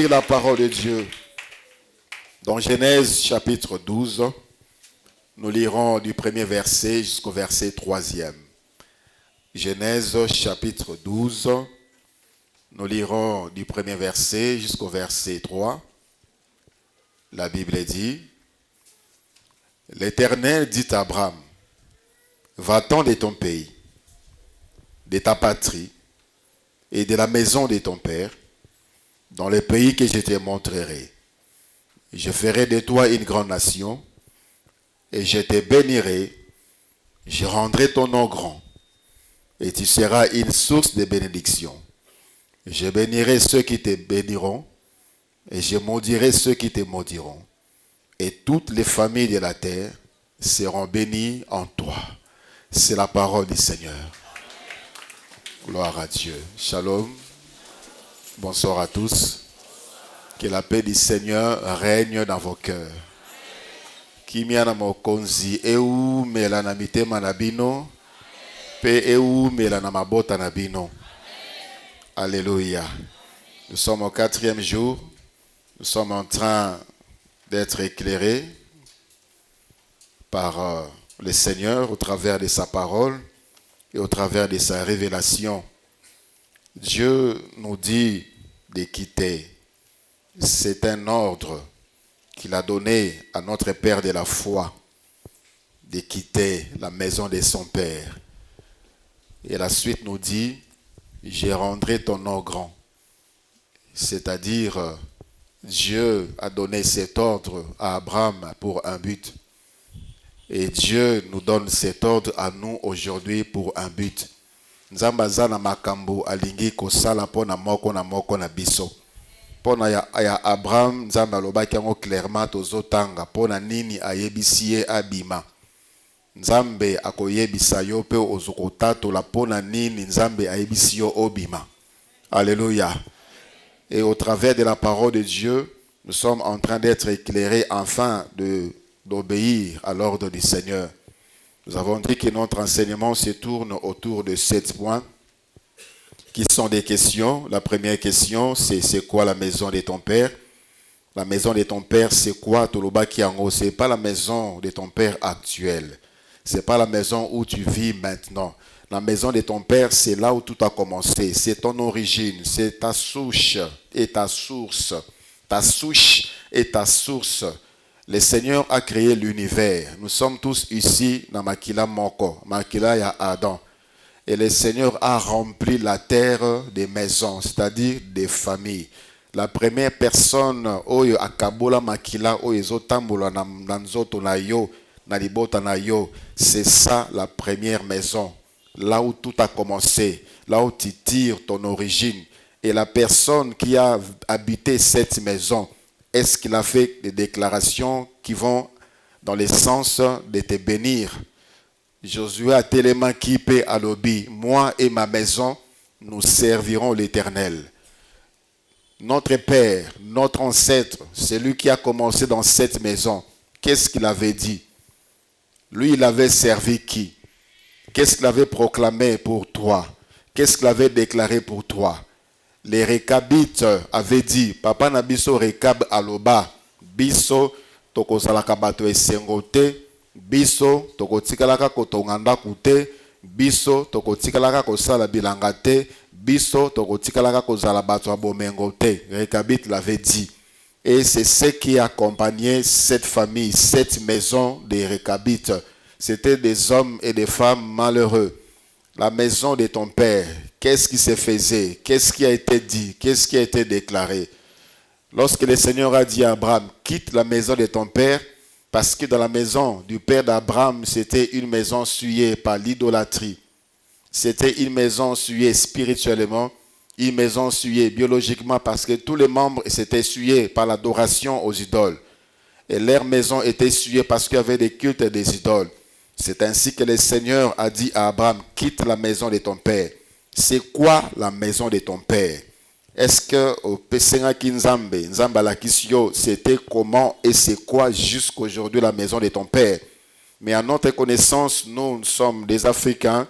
lire la parole de Dieu. Dans Genèse chapitre 12, nous lirons du premier verset jusqu'au verset 3e. Genèse chapitre 12, nous lirons du premier verset jusqu'au verset 3. La Bible dit, « L'Éternel dit à Abraham, va-t'en de ton pays, de ta patrie et de la maison de ton père, dans le pays que je te montrerai. Je ferai de toi une grande nation, et je te bénirai, je rendrai ton nom grand, et tu seras une source de bénédiction. Je bénirai ceux qui te béniront, et je maudirai ceux qui te maudiront. Et toutes les familles de la terre seront bénies en toi. » C'est la parole du Seigneur. Gloire à Dieu. Shalom. Bonsoir à tous. Que la paix du Seigneur règne dans vos cœurs. Kimiana mokonzi eu melana mitema na bino pe eu melana mabota na bino. Alléluia. Nous sommes au 4e jour. Nous sommes en train d'être éclairés par le Seigneur au travers de sa parole et au travers de sa révélation. Dieu nous dit de quitter. C'est un ordre qu'il a donné à notre Père de la foi de quitter la maison de son Père. Et la suite nous dit, je rendrai ton nom grand. C'est-à-dire, Dieu a donné cet ordre à Abraham pour un but. Et Dieu nous donne cet ordre à nous aujourd'hui pour un but. Nzambaza na makambo alingi kosala pona moko na biso. Pona ya Abraham nzamba alobaki yango clairement tozotanga pona nini ayebisi ye abima. Nzambe akoyebisa yo pe ozokotatola pona nini nzambe ayebisi yo obima. Alléluia. Et au travers de la parole de Dieu, nous sommes en train d'être éclairés afin d'obéir à l'ordre du Seigneur. Nous avons dit que notre enseignement se tourne autour de 7 points qui sont des questions. La première question, c'est quoi la maison de ton père? La maison de ton père, c'est quoi Toloba Kiango? C'est pas la maison de ton père actuel. C'est pas la maison où tu vis maintenant. La maison de ton père, c'est là où tout a commencé. C'est ton origine, c'est ta souche et ta source. Ta souche et ta source. Le Seigneur a créé l'univers. Nous sommes tous ici dans Makila Moko. Makila ya Adam. Et le Seigneur a rempli la terre des maisons, c'est-à-dire des familles. La première personne, oyo akabola makila oyo ezotambola na nzoto na yo, na libota na yo, c'est ça la première maison. Là où tout a commencé, là où tu tires ton origine. Et la personne qui a habité cette maison, est-ce qu'il a fait des déclarations qui vont dans le sens de te bénir? Josué a tellement kippé à l'obi, moi et ma maison, nous servirons l'Éternel. Notre Père, notre ancêtre, celui qui a commencé dans cette maison, qu'est-ce qu'il avait dit? Lui, il avait servi qui? Qu'est-ce qu'il avait proclamé pour toi? Qu'est-ce qu'il avait déclaré pour toi? Les Récabites avaient dit, Papa Nabiso Récab aloba, biso tokozalaka bato esengote, biso tokotikalaka kotonganda kute, biso tokotikalaka kosala bilanga te, biso tokotikalaka kozala bato abomengo te. Récabite l'avait dit. Et c'est ce qui accompagnait cette famille, cette maison des Récabites. C'était des hommes et des femmes malheureux. La maison de ton père, qu'est-ce qui se faisait? Qu'est-ce qui a été dit? Qu'est-ce qui a été déclaré? Lorsque le Seigneur a dit à Abraham, quitte la maison de ton père, parce que dans la maison du père d'Abraham, c'était une maison souillée par l'idolâtrie. C'était une maison souillée spirituellement, une maison souillée biologiquement, parce que tous les membres s'étaient souillés par l'adoration aux idoles. Et leur maison était souillée parce qu'il y avait des cultes des idoles. C'est ainsi que le Seigneur a dit à Abraham, quitte la maison de ton père. C'est quoi la maison de ton père? Est-ce que au Pesengaki Nzambe, Nzamba Lakisio, c'était comment et c'est quoi jusqu'aujourd'hui la maison de ton père? Mais à notre connaissance, nous sommes des Africains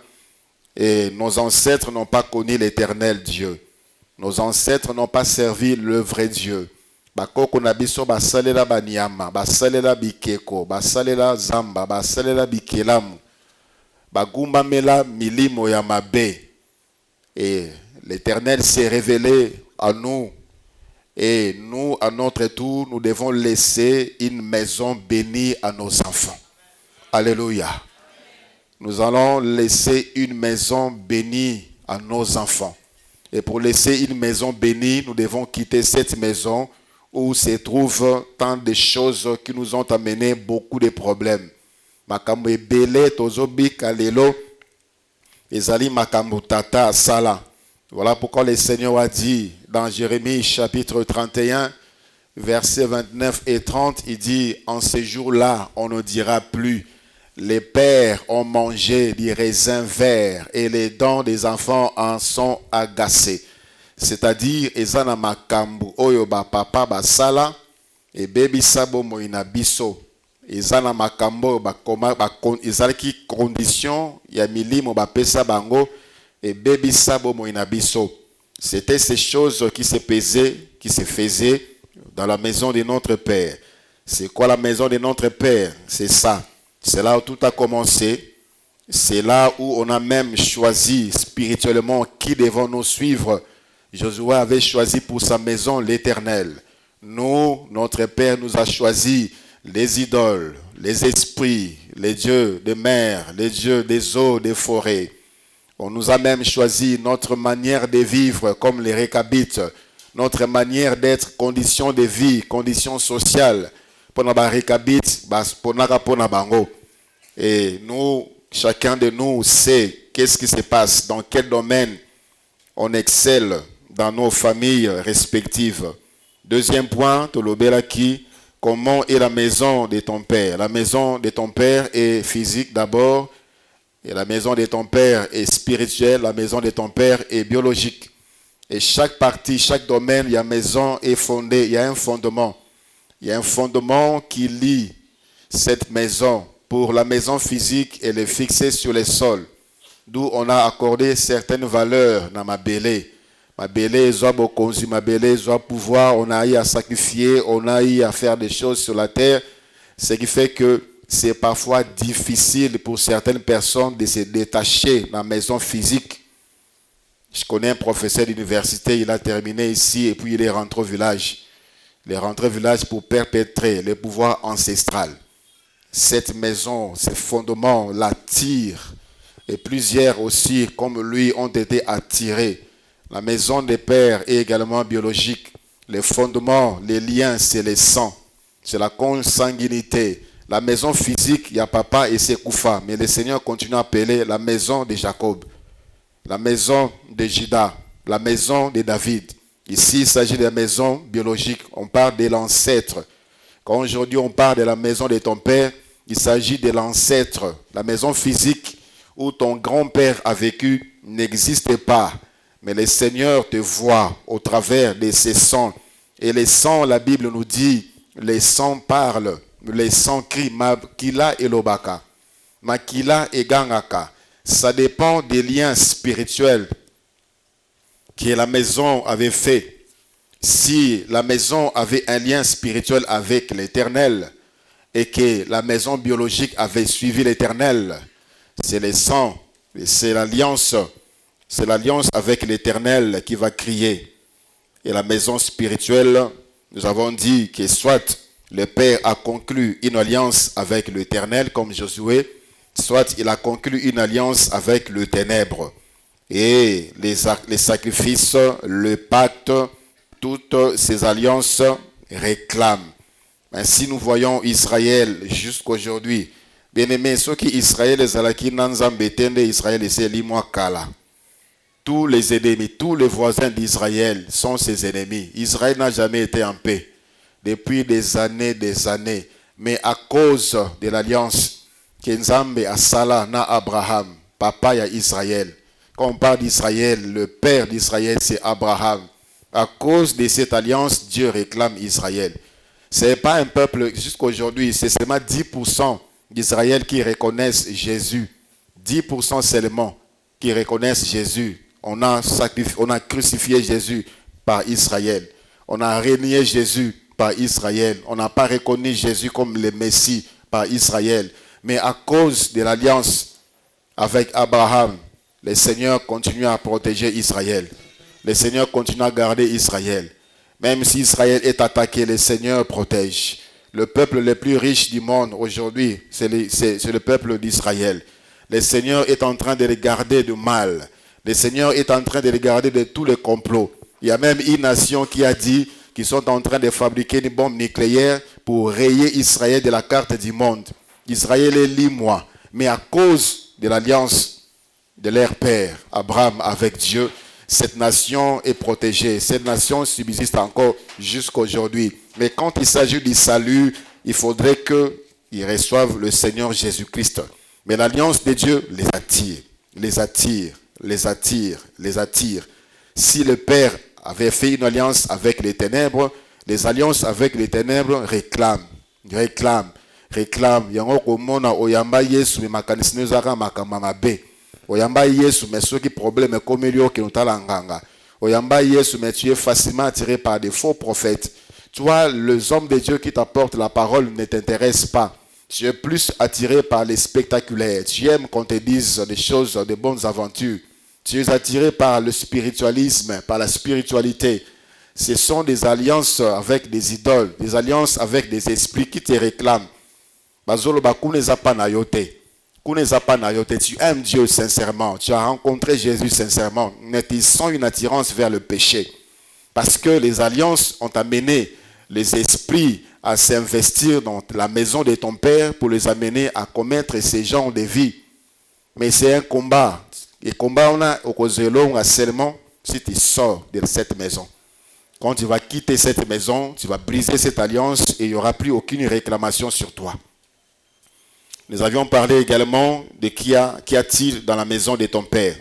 et nos ancêtres n'ont pas connu l'Éternel Dieu. Nos ancêtres n'ont pas servi le vrai Dieu. Bakoko na biso basalela banyama, basalela bikeko, basalela zamba, basalela bikelamu. Bagumba mela milimo ya mabe. Et l'Éternel s'est révélé à nous. Et nous, à notre tour, nous devons laisser une maison bénie à nos enfants. Alléluia. Nous allons laisser une maison bénie à nos enfants. Et pour laisser une maison bénie, nous devons quitter cette maison où se trouvent tant de choses qui nous ont amené beaucoup de problèmes. Makambo ebele tozobi kalelo ezali makambo tata sala. Voilà pourquoi le Seigneur a dit dans Jérémie chapitre 31, versets 29 et 30, il dit, en ce jour-là, on ne dira plus, les pères ont mangé des raisins verts et les dents des enfants en sont agacés. C'est-à-dire, ezana makambu oyo ba papa ba sala et baby sabo moina biso. Ezana makambo ba koma ba ezalaki condition ya milimo ba pesa bango et baby sabo moina biso. C'était ces choses qui se faisaient dans la maison de notre Père. C'est quoi la maison de notre Père? C'est ça. C'est là où tout a commencé. C'est là où on a même choisi spirituellement qui devons nous suivre. Josué avait choisi pour sa maison l'Éternel. Nous, notre Père nous a choisi les idoles, les esprits, les dieux des mers, les dieux des eaux, des forêts. On nous a même choisi notre manière de vivre comme les Récabites, notre manière d'être, conditions de vie, conditions sociales. Et nous, chacun de nous sait qu'est-ce qui se passe, dans quel domaine on excelle dans nos familles respectives. Deuxième point, Tolobelaki, comment est la maison de ton père? La maison de ton père est physique d'abord, et la maison de ton père est spirituelle, la maison de ton père est biologique. Et chaque partie, chaque domaine, il y a maison est fondée, il y a un fondement. Il y a un fondement qui lie cette maison. Pour la maison physique, elle est fixée sur le sol. D'où on a accordé certaines valeurs dans ma bélé. Ma bélé, soit bokonzi, ma bélé, soit pouvoir, on a eu à sacrifier, on a eu à faire des choses sur la terre. Ce qui fait que c'est parfois difficile pour certaines personnes de se détacher de la maison physique. Je connais un professeur d'université, il a terminé ici et puis il est rentré au village. Il est rentré au village pour perpétrer le pouvoir ancestral. Cette maison, ces fondements l'attirent. Et plusieurs aussi, comme lui, ont été attirés. La maison des pères est également biologique. Les fondements, les liens, c'est le sang. C'est la consanguinité. La maison physique, il y a papa et ses koufas. Mais le Seigneur continue à appeler la maison de Jacob. La maison de Juda. La maison de David. Ici, il s'agit de la maison biologique. On parle de l'ancêtre. Quand aujourd'hui on parle de la maison de ton père, il s'agit de l'ancêtre. La maison physique où ton grand-père a vécu n'existe pas. Mais le Seigneur te voit au travers de ses sangs. Et les sangs, la Bible nous dit, les sangs parlent. Les sangs crient, Makila et Lobaka. Makila et Gangaka. Ça dépend des liens spirituels que la maison avait fait. Si la maison avait un lien spirituel avec l'Éternel et que la maison biologique avait suivi l'Éternel, c'est le sang, c'est l'alliance avec l'Éternel qui va crier. Et la maison spirituelle, nous avons dit que soit le Père a conclu une alliance avec l'Éternel comme Josué, soit il a conclu une alliance avec le ténèbre. Et les sacrifices, le pacte, toutes ces alliances réclament. Ainsi nous voyons Israël jusqu'aujourd'hui. Bien-aimés, ceux qui Israël ezalaki nanzambetende Israël et c'est kala. Tous les ennemis, tous les voisins d'Israël sont ses ennemis. Israël n'a jamais été en paix depuis des années. Mais à cause de l'alliance que Nzambe a sala na Abraham, papa ya Israël. Quand on parle d'Israël, le père d'Israël c'est Abraham. À cause de cette alliance, Dieu réclame Israël. Ce n'est pas un peuple, jusqu'aujourd'hui, c'est seulement 10% d'Israël qui reconnaissent Jésus. 10% seulement qui reconnaissent Jésus on a crucifié Jésus par Israël. On a renié Jésus par Israël. On n'a pas reconnu Jésus comme le Messie par Israël. Mais à cause de l'alliance avec Abraham, le Seigneur continue à protéger Israël. Le Seigneur continue à garder Israël. Même si Israël est attaqué, le Seigneur protège. Le peuple le plus riche du monde aujourd'hui, c'est le peuple d'Israël. Le Seigneur est en train de les garder du mal. Le Seigneur est en train de les garder de tous les complots. Il y a même une nation qui a dit qu'ils sont en train de fabriquer une bombe nucléaire pour rayer Israël de la carte du monde. Israël est limois. Mais à cause de l'alliance de leur père, Abraham, avec Dieu, cette nation est protégée. Cette nation subsiste encore jusqu'à aujourd'hui. Mais quand il s'agit du salut, il faudrait qu'ils reçoivent le Seigneur Jésus-Christ. Mais l'alliance de Dieu les attire, les attire, les attire, les attire. Si le Père avait fait une alliance avec les ténèbres, les alliances avec les ténèbres réclament. Yango komona oyamba Yesu memakanisi nezaka makamba mabe. Oyamba Yesu mais ceux qui problème comme elio qui notala nganga. Oyamba Yesu mais tu es facilement attiré par des faux prophètes. Toi, les hommes de Dieu qui t'apportent la parole ne t'intéressent pas. Tu es plus attiré par les spectaculaires. Tu aimes qu'on te dise des choses, des bonnes aventures. Tu es attiré par le spiritualisme, par la spiritualité. Ce sont des alliances avec des idoles, des alliances avec des esprits qui te réclament. Tu aimes Dieu sincèrement. Tu as rencontré Jésus sincèrement. Mais ils sont une attirance vers le péché. Parce que les alliances ont amené les esprits à s'investir dans la maison de ton père pour les amener à commettre ces genres de vie. Mais c'est un combat. Et combat, on a au seulement si tu sors de cette maison. Quand tu vas quitter cette maison, tu vas briser cette alliance et il n'y aura plus aucune réclamation sur toi. Nous avions parlé également de qui a-t-il dans la maison de ton père.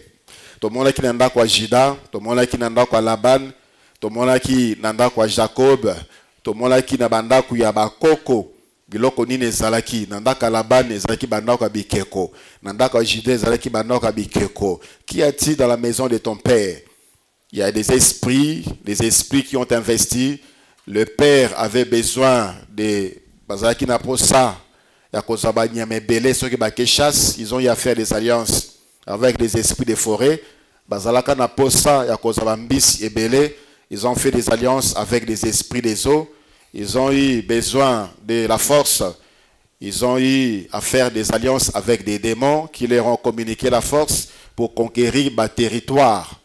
Tout le monde qui n'a pas Juda, tout le monde qui n'a pas Laban, tout le monde qui n'a pas Jacob, tout le monde qui n'a pas Koko, biloko nini ezalaki nandaka Laban ezalaki bandako bikeko, nandaka Juda ezalaki bandako bikeko. Qui a-t-il dans la maison de ton père? Il y a des esprits qui ont investi. Le père avait besoin de bazalaki na posa. Ils ont eu à faire des alliances avec des esprits de forêt. Ils ont fait des alliances avec des esprits des eaux. Ils ont eu besoin de la force. Ils ont eu à faire des alliances avec des démons qui leur ont communiqué la force pour conquérir le territoire.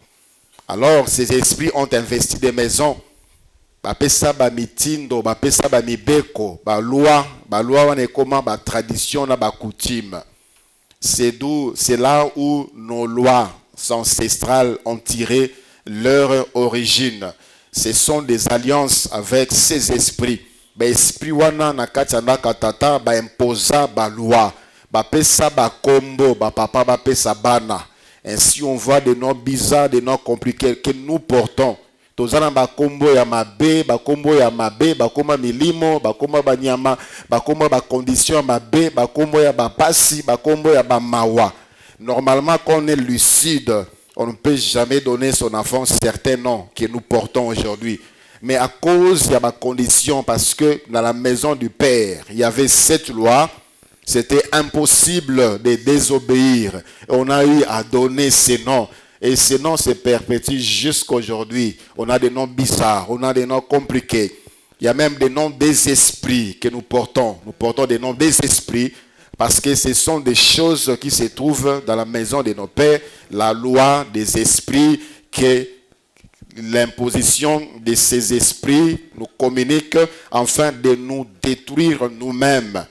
Alors ces esprits ont investi des maisons. Bapesa ba mitindo, bapesa ba mibeko, ba loi wane comment ba tradition na ba coutume. C'est là où nos lois ancestrales ont tiré leur origine. Ce sont des alliances avec ces esprits. Ba esprit wana na kati na katata ba imposa ba loi, bapesa ba kombo, ba papa bapesa bana. Ainsi on voit des noms bizarres, des noms compliqués que nous portons. Tozana bakombo ya mabe, bakombo ya mabe, bakoma milimo, bakoma banyama, bakoma ba condition ya mabe, bakombo ya bapasi, bakombo ya bamawa. Normalement, quand on est lucide, on ne peut jamais donner son enfant certains noms que nous portons aujourd'hui. Mais à cause de ma condition, parce que dans la maison du Père, il y avait cette loi, c'était impossible de désobéir. On a eu à donner ces noms. Et ces noms se perpétuent jusqu'à aujourd'hui. On a des noms bizarres, on a des noms compliqués. Il y a même des noms des esprits que nous portons. Nous portons des noms des esprits parce que ce sont des choses qui se trouvent dans la maison de nos pères. La loi des esprits, que l'imposition de ces esprits nous communique afin de nous détruire nous-mêmes.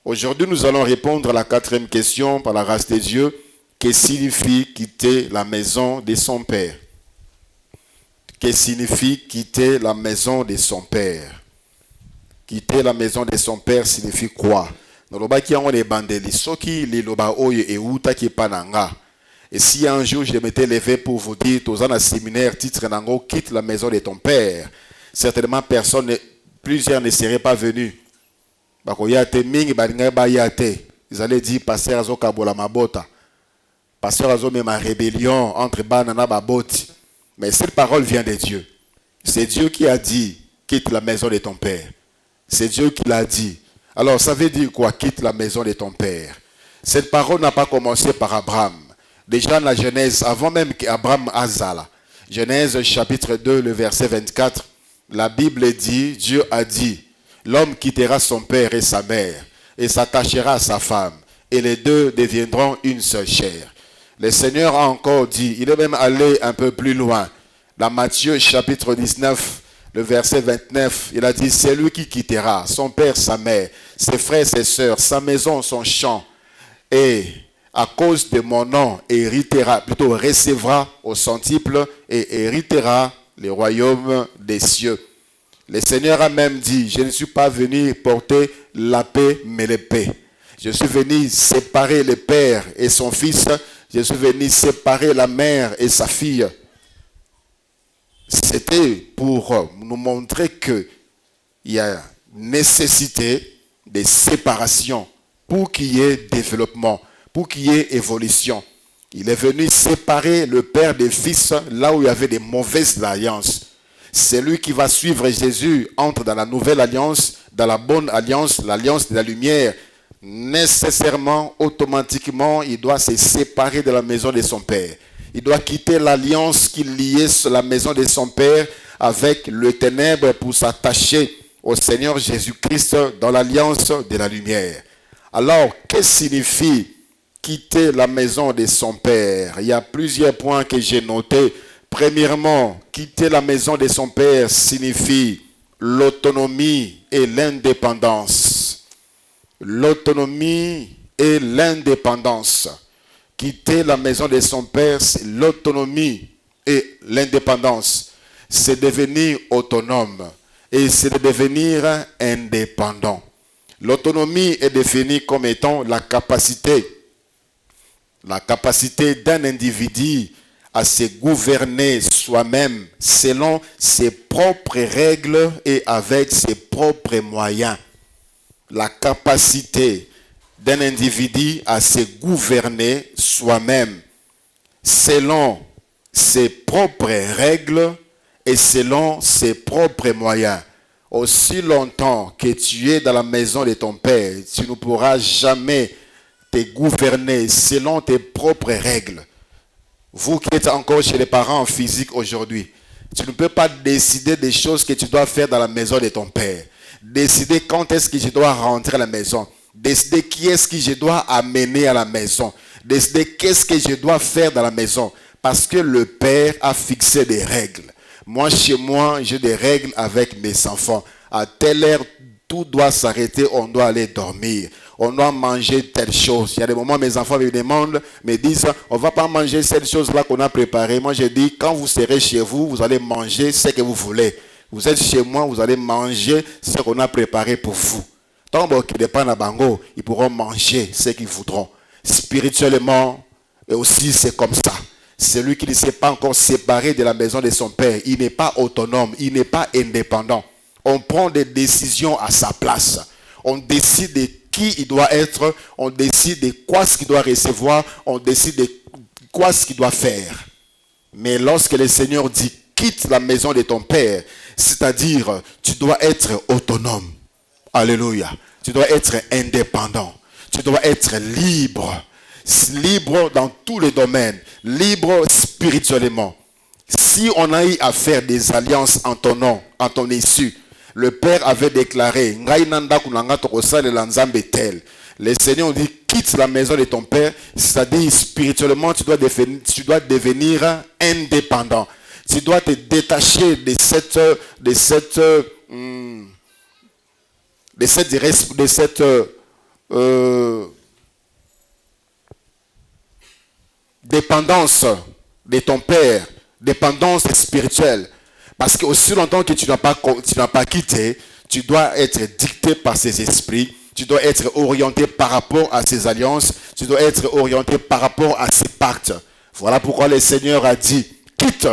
Aujourd'hui, nous allons répondre à la 4e question par la grâce de Dieu. Que signifie quitter la maison de son père? Que signifie quitter la maison de son père? Quitter la maison de son père signifie quoi? Et si un jour je m'étais levé pour vous dire, tous en séminaire, titre nango, quitte la maison de ton père, certainement plusieurs ne seraient pas venus. Ils allaient dire, pasteur Azokabola Mabota. Pasteur Azome, ma rébellion entre Banana Babot. Mais cette parole vient de Dieu. C'est Dieu qui a dit, quitte la maison de ton père. C'est Dieu qui l'a dit. Alors, ça veut dire quoi, quitte la maison de ton père? Cette parole n'a pas commencé par Abraham. Déjà dans la Genèse, avant même qu'Abraham azala. Genèse chapitre 2, le verset 24, la Bible dit, Dieu a dit, l'homme quittera son père et sa mère et s'attachera à sa femme et les deux deviendront une seule chair. Le Seigneur a encore dit, il est même allé un peu plus loin. Dans Matthieu chapitre 19, le verset 29, il a dit, c'est lui qui quittera son père, sa mère, ses frères, ses sœurs, sa maison, son champ, et à cause de mon nom, recevra au centuple et héritera le royaume des cieux. Le Seigneur a même dit, je ne suis pas venu porter la paix, mais l'épée. Je suis venu séparer le père et son fils. Je suis venu séparer la mère et sa fille. C'était pour nous montrer qu'il y a nécessité de séparation pour qu'il y ait développement, pour qu'il y ait évolution. Il est venu séparer le père des fils là où il y avait des mauvaises alliances. C'est lui qui va suivre Jésus, entre dans la nouvelle alliance, dans la bonne alliance, l'alliance de la lumière. Nécessairement, automatiquement, il doit se séparer de la maison de son père. Il doit quitter l'alliance qui liait sur la maison de son père avec le ténèbre pour s'attacher au Seigneur Jésus-Christ dans l'alliance de la lumière. Alors, qu'est-ce que signifie quitter la maison de son père? Il y a plusieurs points que j'ai notés. Premièrement, quitter la maison de son père signifie l'autonomie et l'indépendance. L'autonomie et l'indépendance. Quitter la maison de son père, c'est l'autonomie et l'indépendance. C'est devenir autonome et c'est de devenir indépendant. L'autonomie est définie comme étant la capacité d'un individu à se gouverner soi-même selon ses propres règles et avec ses propres moyens. La capacité d'un individu à se gouverner soi-même selon ses propres règles et selon ses propres moyens. Aussi longtemps que tu es dans la maison de ton père, tu ne pourras jamais te gouverner selon tes propres règles. Vous qui êtes encore chez les parents physiques aujourd'hui, tu ne peux pas décider des choses que tu dois faire dans la maison de ton père. Décider quand est-ce que je dois rentrer à la maison. Décider qui est-ce que je dois amener à la maison. Décider qu'est-ce que je dois faire dans la maison. Parce que le père a fixé des règles. Moi, chez moi, j'ai des règles avec mes enfants. À telle heure, tout doit s'arrêter, on doit aller dormir. On doit manger telle chose. Il y a des moments où mes enfants me demandent, me disent, on ne va pas manger cette chose-là qu'on a préparée. Moi, je dis, quand vous serez chez vous, vous allez manger ce que vous voulez. Vous êtes chez moi, vous allez manger ce qu'on a préparé pour vous. Tant qu'ils dépendent à Bango, ils pourront manger ce qu'ils voudront. Spirituellement, et aussi c'est comme ça. Celui qui ne s'est pas encore séparé de la maison de son père, il n'est pas autonome, il n'est pas indépendant. On prend des décisions à sa place. On décide de qui il doit être, on décide de quoi ce qu'il doit recevoir, on décide de quoi ce qu'il doit faire. Mais lorsque le Seigneur dit quitte la maison de ton père, c'est-à-dire tu dois être autonome. Alléluia. Tu dois être indépendant. Tu dois être libre. Libre dans tous les domaines. Libre spirituellement. Si on a eu à faire des alliances en ton nom, en ton issue, le Père avait déclaré, le Seigneur dit, quitte la maison de ton Père, c'est-à-dire spirituellement, tu dois devenir indépendant. Tu dois te détacher de cette dépendance de ton Père, dépendance spirituelle. Parce que aussi longtemps que tu n'as pas quitté, tu dois être dicté par ces esprits, tu dois être orienté par rapport à ces alliances, tu dois être orienté par rapport à ces pactes. Voilà pourquoi le Seigneur a dit, quitte,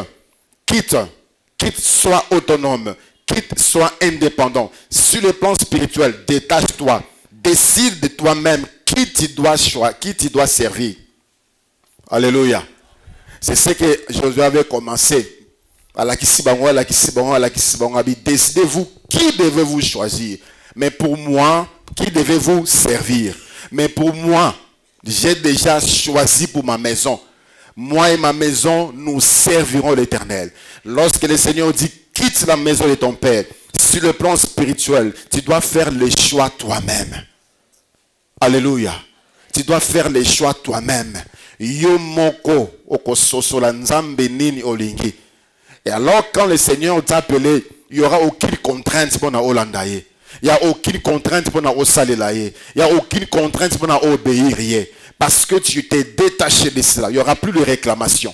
sois autonome, quitte, sois indépendant. Sur le plan spirituel, détache-toi, décide de toi-même qui tu dois servir. Alléluia. C'est ce que Josué avait commencé. Décidez-vous qui devez-vous choisir. Mais pour moi, qui devez-vous servir? Mais pour moi, j'ai déjà choisi pour ma maison. Moi et ma maison, nous servirons l'Éternel. Lorsque le Seigneur dit, quitte la maison de ton père, sur le plan spirituel, tu dois faire le choix toi-même. Alléluia. Tu dois faire les choix toi-même. Yomoko okososola nzambe nini olingi. Et alors, quand le Seigneur t'a appelé, il n'y aura aucune contrainte pour na olandaye. Il n'y a aucune contrainte pour na osalelaye. Il n'y a aucune contrainte pour na obéir. Parce que tu t'es détaché de cela. Il n'y aura plus de réclamation.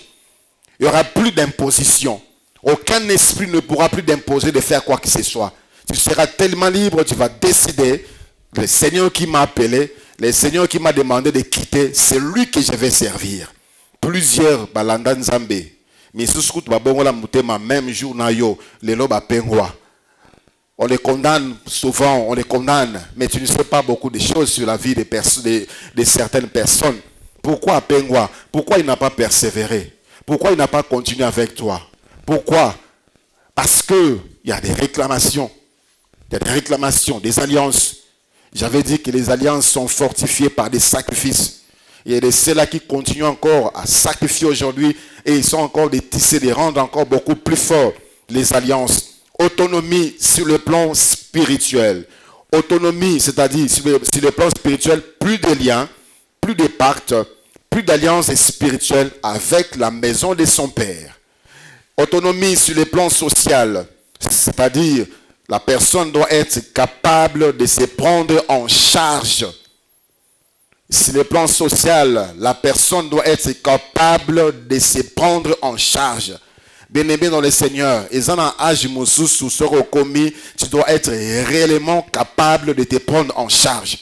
Il n'y aura plus d'imposition. Aucun esprit ne pourra plus t'imposer de faire quoi que ce soit. Tu seras tellement libre, tu vas décider. Le Seigneur qui m'a appelé, le Seigneur qui m'a demandé de quitter, c'est lui que je vais servir. Plusieurs balanda nzambe. Mais sous même jour na yo, les loba pengwa. On les condamne souvent, on les condamne, mais tu ne sais pas beaucoup de choses sur la vie de certaines personnes. Pourquoi pengwa? Pourquoi il n'a pas persévéré? Pourquoi il n'a pas continué avec toi? Pourquoi? Parce que il y a des réclamations. Il y a des réclamations, des alliances. J'avais dit que les alliances sont fortifiées par des sacrifices. Il y a de ceux-là qui continuent encore à sacrifier aujourd'hui et ils sont encore des tissés, de rendre encore beaucoup plus forts les alliances. Autonomie sur le plan spirituel. Autonomie, c'est-à-dire sur le plan spirituel, plus de liens, plus de pactes, plus d'alliances spirituelles avec la maison de son père. Autonomie sur le plan social, c'est-à-dire la personne doit être capable de se prendre en charge. Sur le plan social, la personne doit être capable de se prendre en charge. Bien-aimé dans le Seigneur, tu dois être réellement capable de te prendre en charge.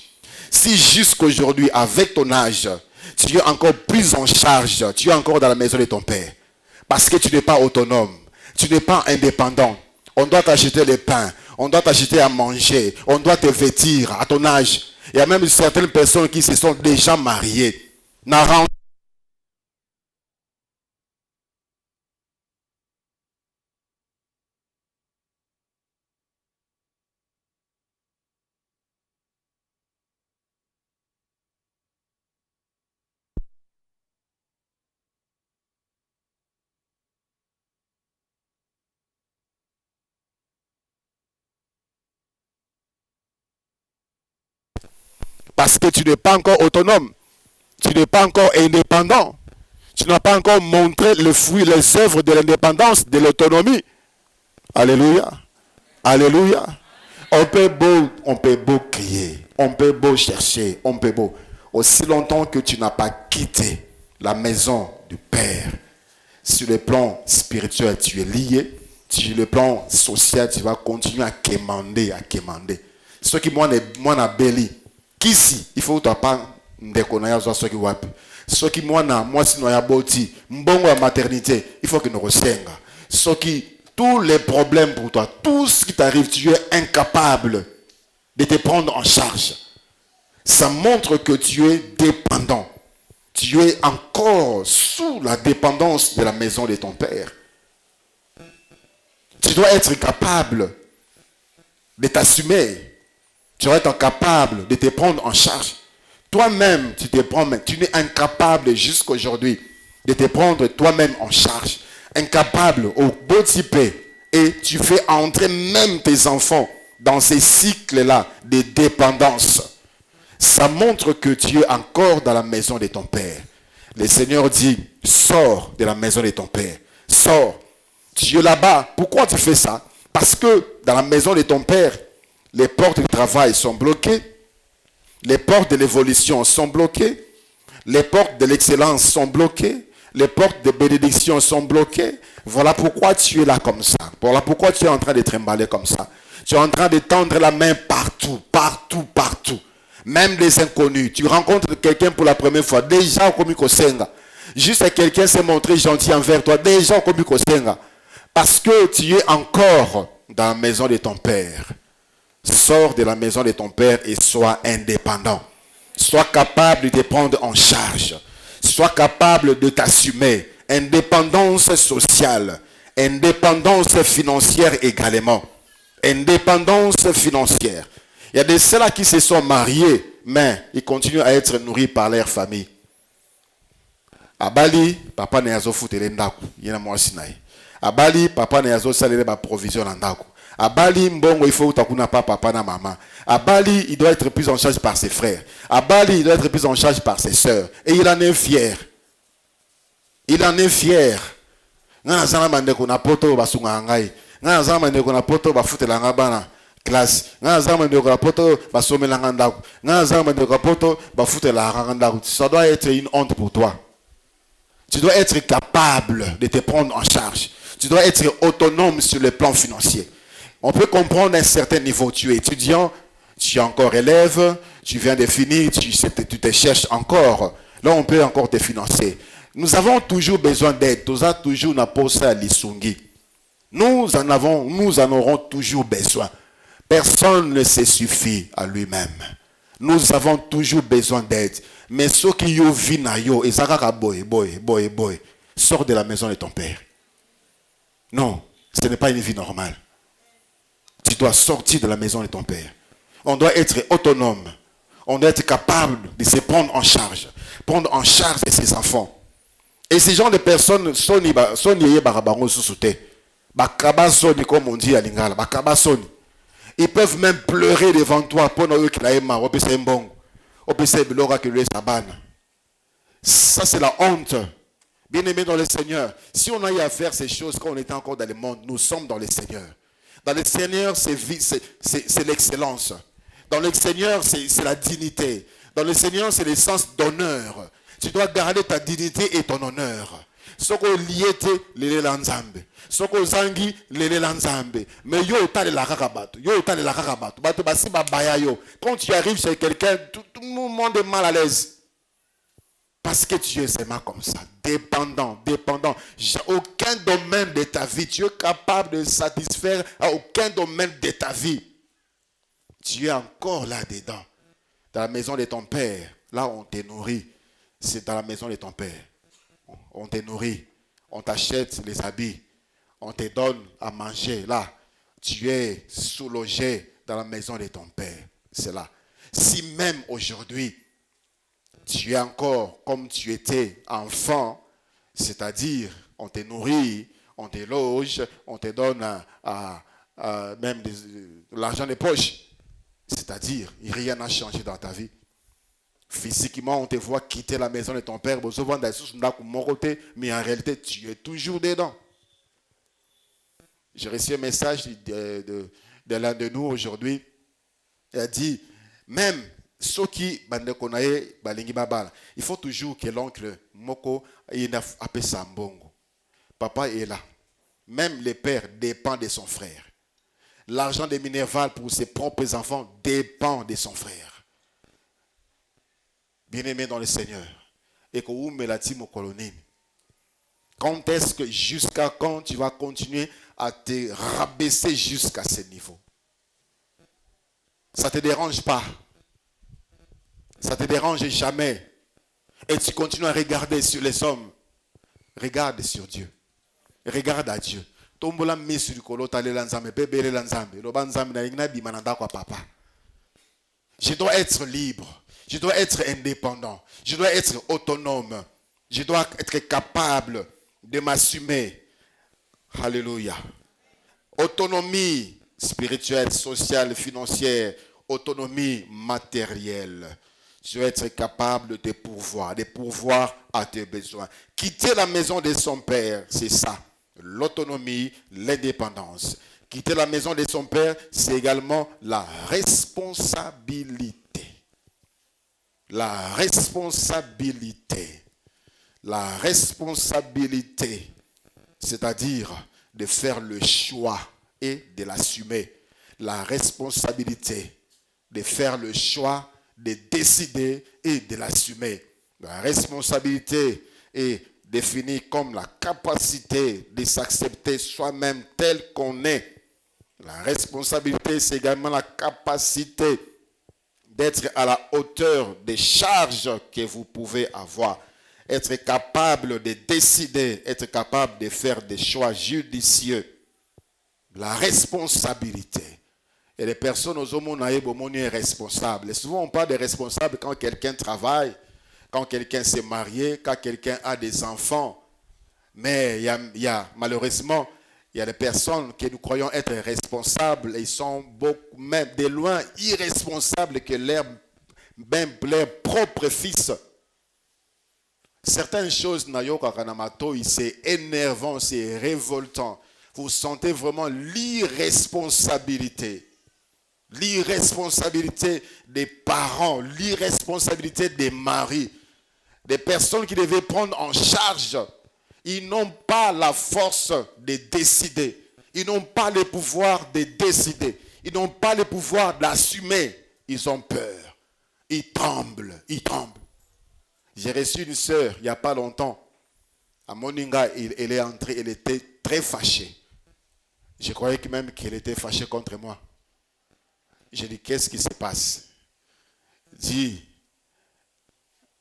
Si jusqu'aujourd'hui, avec ton âge, tu es encore plus en charge, tu es encore dans la maison de ton père. Parce que tu n'es pas autonome, tu n'es pas indépendant. On doit t'acheter le pain, on doit t'acheter à manger, on doit te vêtir à ton âge. Il y a même certaines personnes qui se sont déjà mariées. Parce que tu n'es pas encore autonome. Tu n'es pas encore indépendant. Tu n'as pas encore montré le fruit, les œuvres de l'indépendance, de l'autonomie. Alléluia. Alléluia. On peut beau crier. On peut beau chercher. On peut beau. Aussi longtemps que tu n'as pas quitté la maison du Père, sur le plan spirituel, tu es lié. Sur le plan social, tu vas continuer à quémander, à quémander. Ce qui moi n'a belli. Kisi, il faut pas ndekonaya zo soki wapi. Soki mwana mwasi no ya boti, mbongo ya maternité, il faut que nous resenga. Soki tous les problèmes pour toi, tout ce qui t'arrive, tu es incapable de te prendre en charge. Ça montre que tu es dépendant. Tu es encore sous la dépendance de la maison de ton père. Tu dois être capable de t'assumer. Tu dois être capable de te prendre en charge. Toi-même, tu te prends, mais tu es incapable jusqu'aujourd'hui de te prendre toi-même en charge. Incapable au beau type. Et tu fais entrer même tes enfants dans ces cycles-là de dépendance. Ça montre que tu es encore dans la maison de ton père. Le Seigneur dit, sors de la maison de ton père. Sors. Tu es là-bas. Pourquoi tu fais ça? Parce que dans la maison de ton père, les portes du travail sont bloquées. Les portes de l'évolution sont bloquées. Les portes de l'excellence sont bloquées. Les portes de bénédiction sont bloquées. Voilà pourquoi tu es là comme ça. Voilà pourquoi tu es en train de trimballer comme ça. Tu es en train de tendre la main partout, partout, partout. Même les inconnus. Tu rencontres quelqu'un pour la première fois. Déjà, au Komiko Senga. Juste quelqu'un s'est montré gentil envers toi. Déjà, au Komiko Senga. Parce que tu es encore dans la maison de ton père. Sors de la maison de ton père et sois indépendant. Sois capable de te prendre en charge. Sois capable de t'assumer. Indépendance sociale, indépendance financière également. Indépendance financière. Il y a de ceux-là qui se sont mariés, mais ils continuent à être nourris par leur famille. À Bali, papa ne yazo futele ndaku, yena mwasi naye. À Bali, papa ne yazo salele ba provision na ndaku. À Bali, mbongo il faut utakuna papa na maman. À Bali, il doit être pris en charge par ses frères. À Bali, il doit être pris en charge par ses sœurs. Et il en est fier. Il en est fier. Ngana zana mande ko na poto basunga ngai. Ngana zana mande ko na poto bafutela ngabana classe. Ngana zana mande ko na poto basomela ngandako. Ngana zana mande ko na poto bafutela ngandako. Ça doit être une honte pour toi. Tu dois être capable de te prendre en charge. Tu dois être autonome sur le plan financier. On peut comprendre à un certain niveau. Tu es étudiant, tu es encore élève, tu viens de finir, tu te cherches encore. Là, on peut encore te financer. Nous avons toujours besoin d'aide. Nous avons toujours l'issungi. Nous en aurons toujours besoin. Personne ne se suffit à lui-même. Nous avons toujours besoin d'aide. Mais ceux qui yo vina yo, boy, sors de la maison de ton père. Non, ce n'est pas une vie normale. Tu dois sortir de la maison de ton père. On doit être autonome. On doit être capable de se prendre en charge. Prendre en charge de ses enfants. Et ces genre de personnes, comme on dit à Lingala, ils peuvent même pleurer devant toi pour ne ça, c'est la honte. Bien-aimés dans le Seigneur, si on a eu à faire ces choses quand on était encore dans le monde, nous sommes dans le Seigneur. Dans le Seigneur, c'est l'excellence. Dans le Seigneur, c'est la dignité. Dans le Seigneur, c'est le sens d'honneur. Tu dois garder ta dignité et ton honneur. Soko liete lele lanzambe. Soko zangi lele lanzambe. Mais yo ta de la kakabato. Yo ta de la kakabato. Bato basi babaya yo. Quand tu arrives chez quelqu'un, tout le monde est mal à l'aise. Parce que tu es seulement comme ça. Dépendant. Aucun domaine de ta vie. Tu es capable de satisfaire à aucun domaine de ta vie. Tu es encore là-dedans. Dans la maison de ton père. Là, on te nourrit. C'est dans la maison de ton père. On te nourrit. On t'achète les habits. On te donne à manger. Là, tu es sous-logé dans la maison de ton père. C'est là. Si même aujourd'hui, tu es encore comme tu étais enfant, c'est-à-dire on te nourrit, on te loge, on te donne même de l'argent de poche. C'est-à-dire, rien n'a changé dans ta vie. Physiquement, on te voit quitter la maison de ton père, mais en réalité, tu es toujours dedans. J'ai reçu un message de l'un de nous aujourd'hui. Il a dit, même ceux qui il faut toujours que l'oncle Moko appelle Sambongo. Papa est là. Même le père dépend de son frère. L'argent de Minerval pour ses propres enfants dépend de son frère. Bien-aimé dans le Seigneur. Et que vous me l'avez dit, mon colonel. Quand est-ce que jusqu'à quand tu vas continuer à te rabaisser jusqu'à ce niveau? Ça ne te dérange pas. Ça ne te dérange jamais. Et tu continues à regarder sur les hommes. Regarde sur Dieu. Regarde à Dieu. Je dois être libre. Je dois être indépendant. Je dois être autonome. Je dois être capable de m'assumer. Alléluia. Autonomie spirituelle, sociale, financière. Autonomie matérielle. Je dois être capable de pourvoir à tes besoins. Quitter la maison de son père, c'est ça. L'autonomie, l'indépendance. Quitter la maison de son père, c'est également la responsabilité. La responsabilité. La responsabilité, c'est-à-dire de faire le choix et de l'assumer. La responsabilité de faire le choix, de décider et de l'assumer. La responsabilité est définie comme la capacité de s'accepter soi-même tel qu'on est. La responsabilité, c'est également la capacité d'être à la hauteur des charges que vous pouvez avoir. être capable de décider, être capable de faire des choix judicieux. La responsabilité. Et les personnes aux hommes sont responsables. Et souvent on parle de responsables quand quelqu'un travaille, quand quelqu'un s'est marié, quand quelqu'un a des enfants. Mais malheureusement, il y a des personnes que nous croyons être responsables et ils sont beaucoup, même de loin, irresponsables que leur propre fils. Certaines choses, c'est énervant, c'est révoltant. Vous sentez vraiment l'irresponsabilité. L'irresponsabilité des parents, l'irresponsabilité des maris, des personnes qui devaient prendre en charge. Ils n'ont pas la force de décider. Ils n'ont pas le pouvoir de décider. Ils n'ont pas le pouvoir d'assumer. Ils ont peur. Ils tremblent. Ils tremblent. J'ai reçu une sœur il n'y a pas longtemps. À Moninga, elle est entrée. Elle était très fâchée. Je croyais même qu'elle était fâchée contre moi. J'ai dit, qu'est-ce qui se passe? Dit,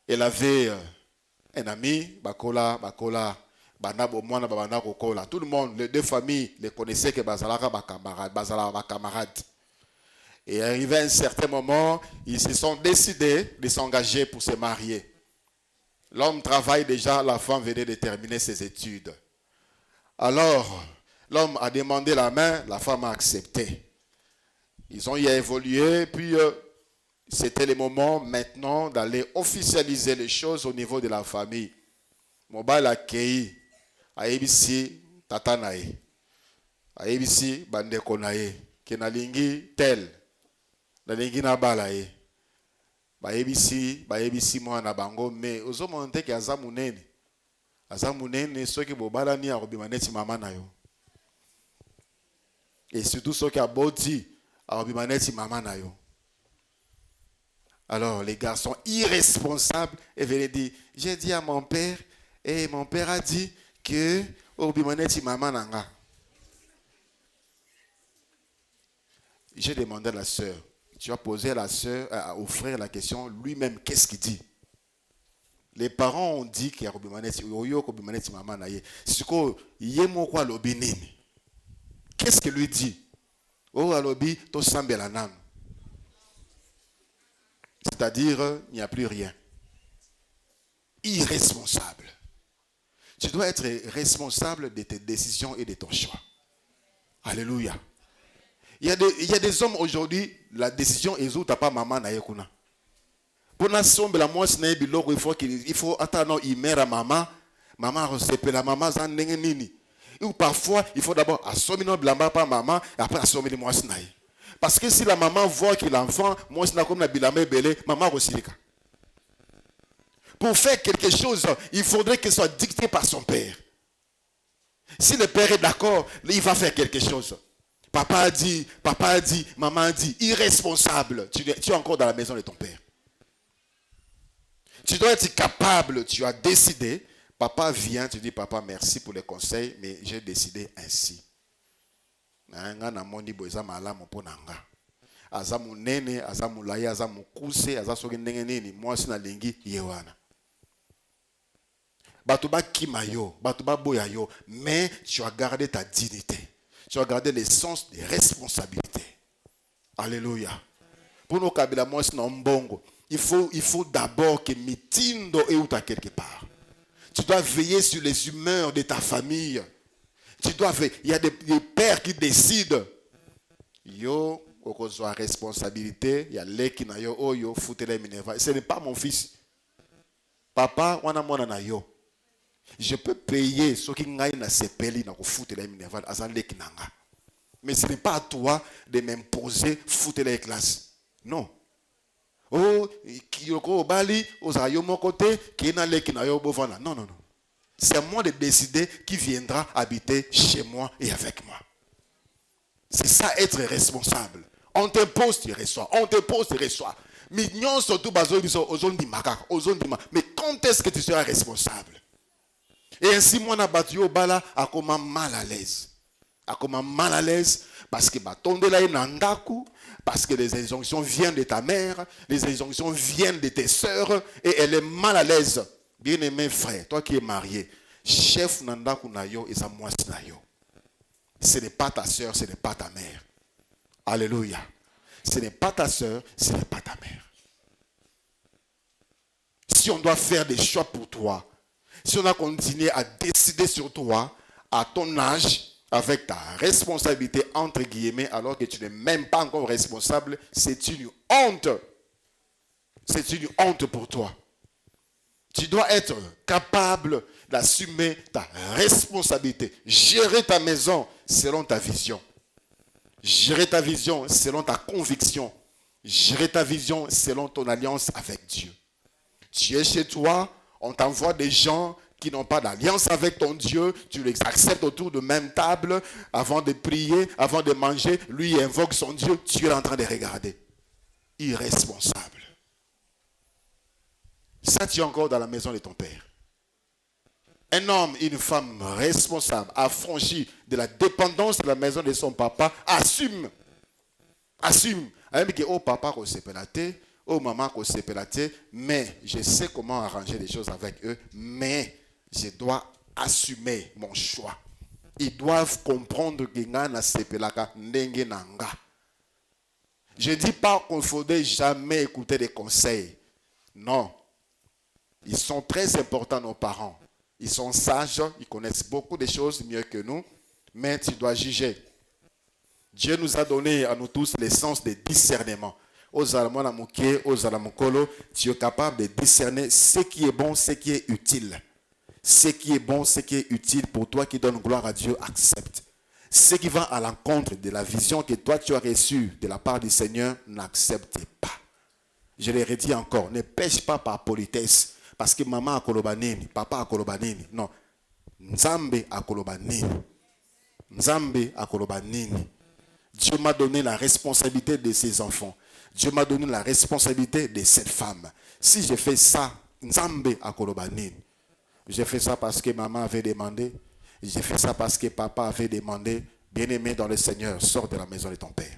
elle avait un ami, Bakola, tout le monde, les deux familles, les connaissaient que Bazalaka camarades. Et arrivé à un certain moment, ils se sont décidés de s'engager pour se marier. L'homme travaille déjà, la femme venait de terminer ses études. Alors, l'homme a demandé la main, la femme a accepté. Ils ont y évolué, puis c'était le moment maintenant d'aller officialiser les choses au niveau de la famille. Mobile accueilli. Aibisi tata nae, aibisi bandeko nae, kenalingi tel, nalingi na balae, baebisi mwana bango me ozomonte ke azamunene soki bobala ni akobima neti mama na yo. Et surtout soki aboti akobima neti mama na yo. Alors les garçons irresponsables et venaient dire, j'ai dit à mon père et mon père a dit que j'ai demandé à la sœur, tu as posé à la sœur, au frère la question, lui-même, qu'est-ce qu'il dit? Les parents ont dit qu'il y a qu'est-ce qu'il lui dit? C'est-à-dire, il n'y a plus rien. Irresponsable. Tu dois être responsable de tes décisions et de ton choix. Alléluia. Il y a des hommes aujourd'hui, la décision est où tu n'as pas maman na yekuna. Pour la il faut attendre il meurt à maman recèpe la maman zan nini. Ou parfois il faut d'abord assommer non blamba pas maman et après assommer les mois naï. Parce que si la maman voit que l'enfant moi na comme na bilame belé maman resilika. Pour faire quelque chose, il faudrait qu'il soit dicté par son père. Si le père est d'accord, il va faire quelque chose. Papa a dit, maman a dit, irresponsable. Tu es encore dans la maison de ton père. Tu dois être capable, tu as décidé. Papa vient, tu dis, papa, merci pour les conseils, mais j'ai décidé ainsi. Mais tu as gardé ta dignité. Tu as gardé le sens des responsabilités. Alléluia. Pour nous, il faut d'abord que mitindo est où tu quelque part. Tu dois veiller sur les humeurs de ta famille. Tu dois veiller. Il y a des pères qui décident. Yo, soit responsabilité. Il y a les qui na yo, oh yo, foutez-les minerva. Ce n'est pas mon fils. Papa, on a mon anayo. Je peux payer ce qui n'a pas sepeli na foutre les minerva azalé kinanga. Mais ce n'est pas à toi de m'imposer foutre les classes. Non. Oh, kiyoko bali ozayo mon côté qui na le kinayo bovana. Non. C'est à moi de décider qui viendra habiter chez moi et avec moi. C'est ça être responsable. On t'impose, tu reçois. On t'impose, tu reçois. Mais quand est-ce que tu seras responsable? Et ainsi, moi, au bala, a comme mal à l'aise. A comme mal à l'aise parce que parce que les injonctions viennent de ta mère, les injonctions viennent de tes sœurs, et elle est mal à l'aise Bien-aimé frère, toi qui es marié, chef nanda kunayo et moi nayo. Ce n'est pas ta soeur, ce n'est pas ta mère. Alléluia. Ce n'est pas ta soeur, ce n'est pas ta mère. Si on doit faire des choix pour toi, si on a continué à décider sur toi, à ton âge, avec ta responsabilité, entre guillemets, alors que tu n'es même pas encore responsable, c'est une honte. C'est une honte pour toi. Tu dois être capable d'assumer ta responsabilité. Gérer ta maison selon ta vision. Gérer ta vision selon ta conviction. Gérer ta vision selon ton alliance avec Dieu. Tu es chez toi, on t'envoie des gens qui n'ont pas d'alliance avec ton Dieu, tu les acceptes autour de même table, avant de prier, avant de manger, lui invoque son Dieu, tu es en train de regarder. Irresponsable. Ça, tu es encore dans la maison de ton père. Un homme, une femme responsable, affranchi de la dépendance de la maison de son papa, assume. Assume. Même que, oh papa, qu'on s'est pélaté, oh maman, qu'on s'est pélaté, mais je sais comment arranger les choses avec eux, mais je dois assumer mon choix. Ils doivent comprendre que ngana sepelaka ndenge nanga. Je ne dis pas qu'il ne faudrait jamais écouter des conseils. Non. Ils sont très importants, nos parents. Ils sont sages, ils connaissent beaucoup de choses mieux que nous, mais tu dois juger. Dieu nous a donné à nous tous le sens de discernement. Aux Allemands, aux Alamokolo, tu es capable de discerner ce qui est bon, ce qui est utile. Ce qui est bon, ce qui est utile pour toi qui donne gloire à Dieu, accepte. Ce qui va à l'encontre de la vision que toi tu as reçue de la part du Seigneur, n'accepte pas. Je le redis encore, ne pêche pas par politesse. Parce que maman a kolobanini, papa a kolobanini. Non. Nzambe a kolobanini. Nzambe a kolobanini. Dieu m'a donné la responsabilité de ses enfants. Dieu m'a donné la responsabilité de cette femme. Si je fais ça, Nzambe a kolobanini. J'ai fait ça parce que maman avait demandé. J'ai fait ça parce que papa avait demandé. Bien-aimé dans le Seigneur, sors de la maison de ton père.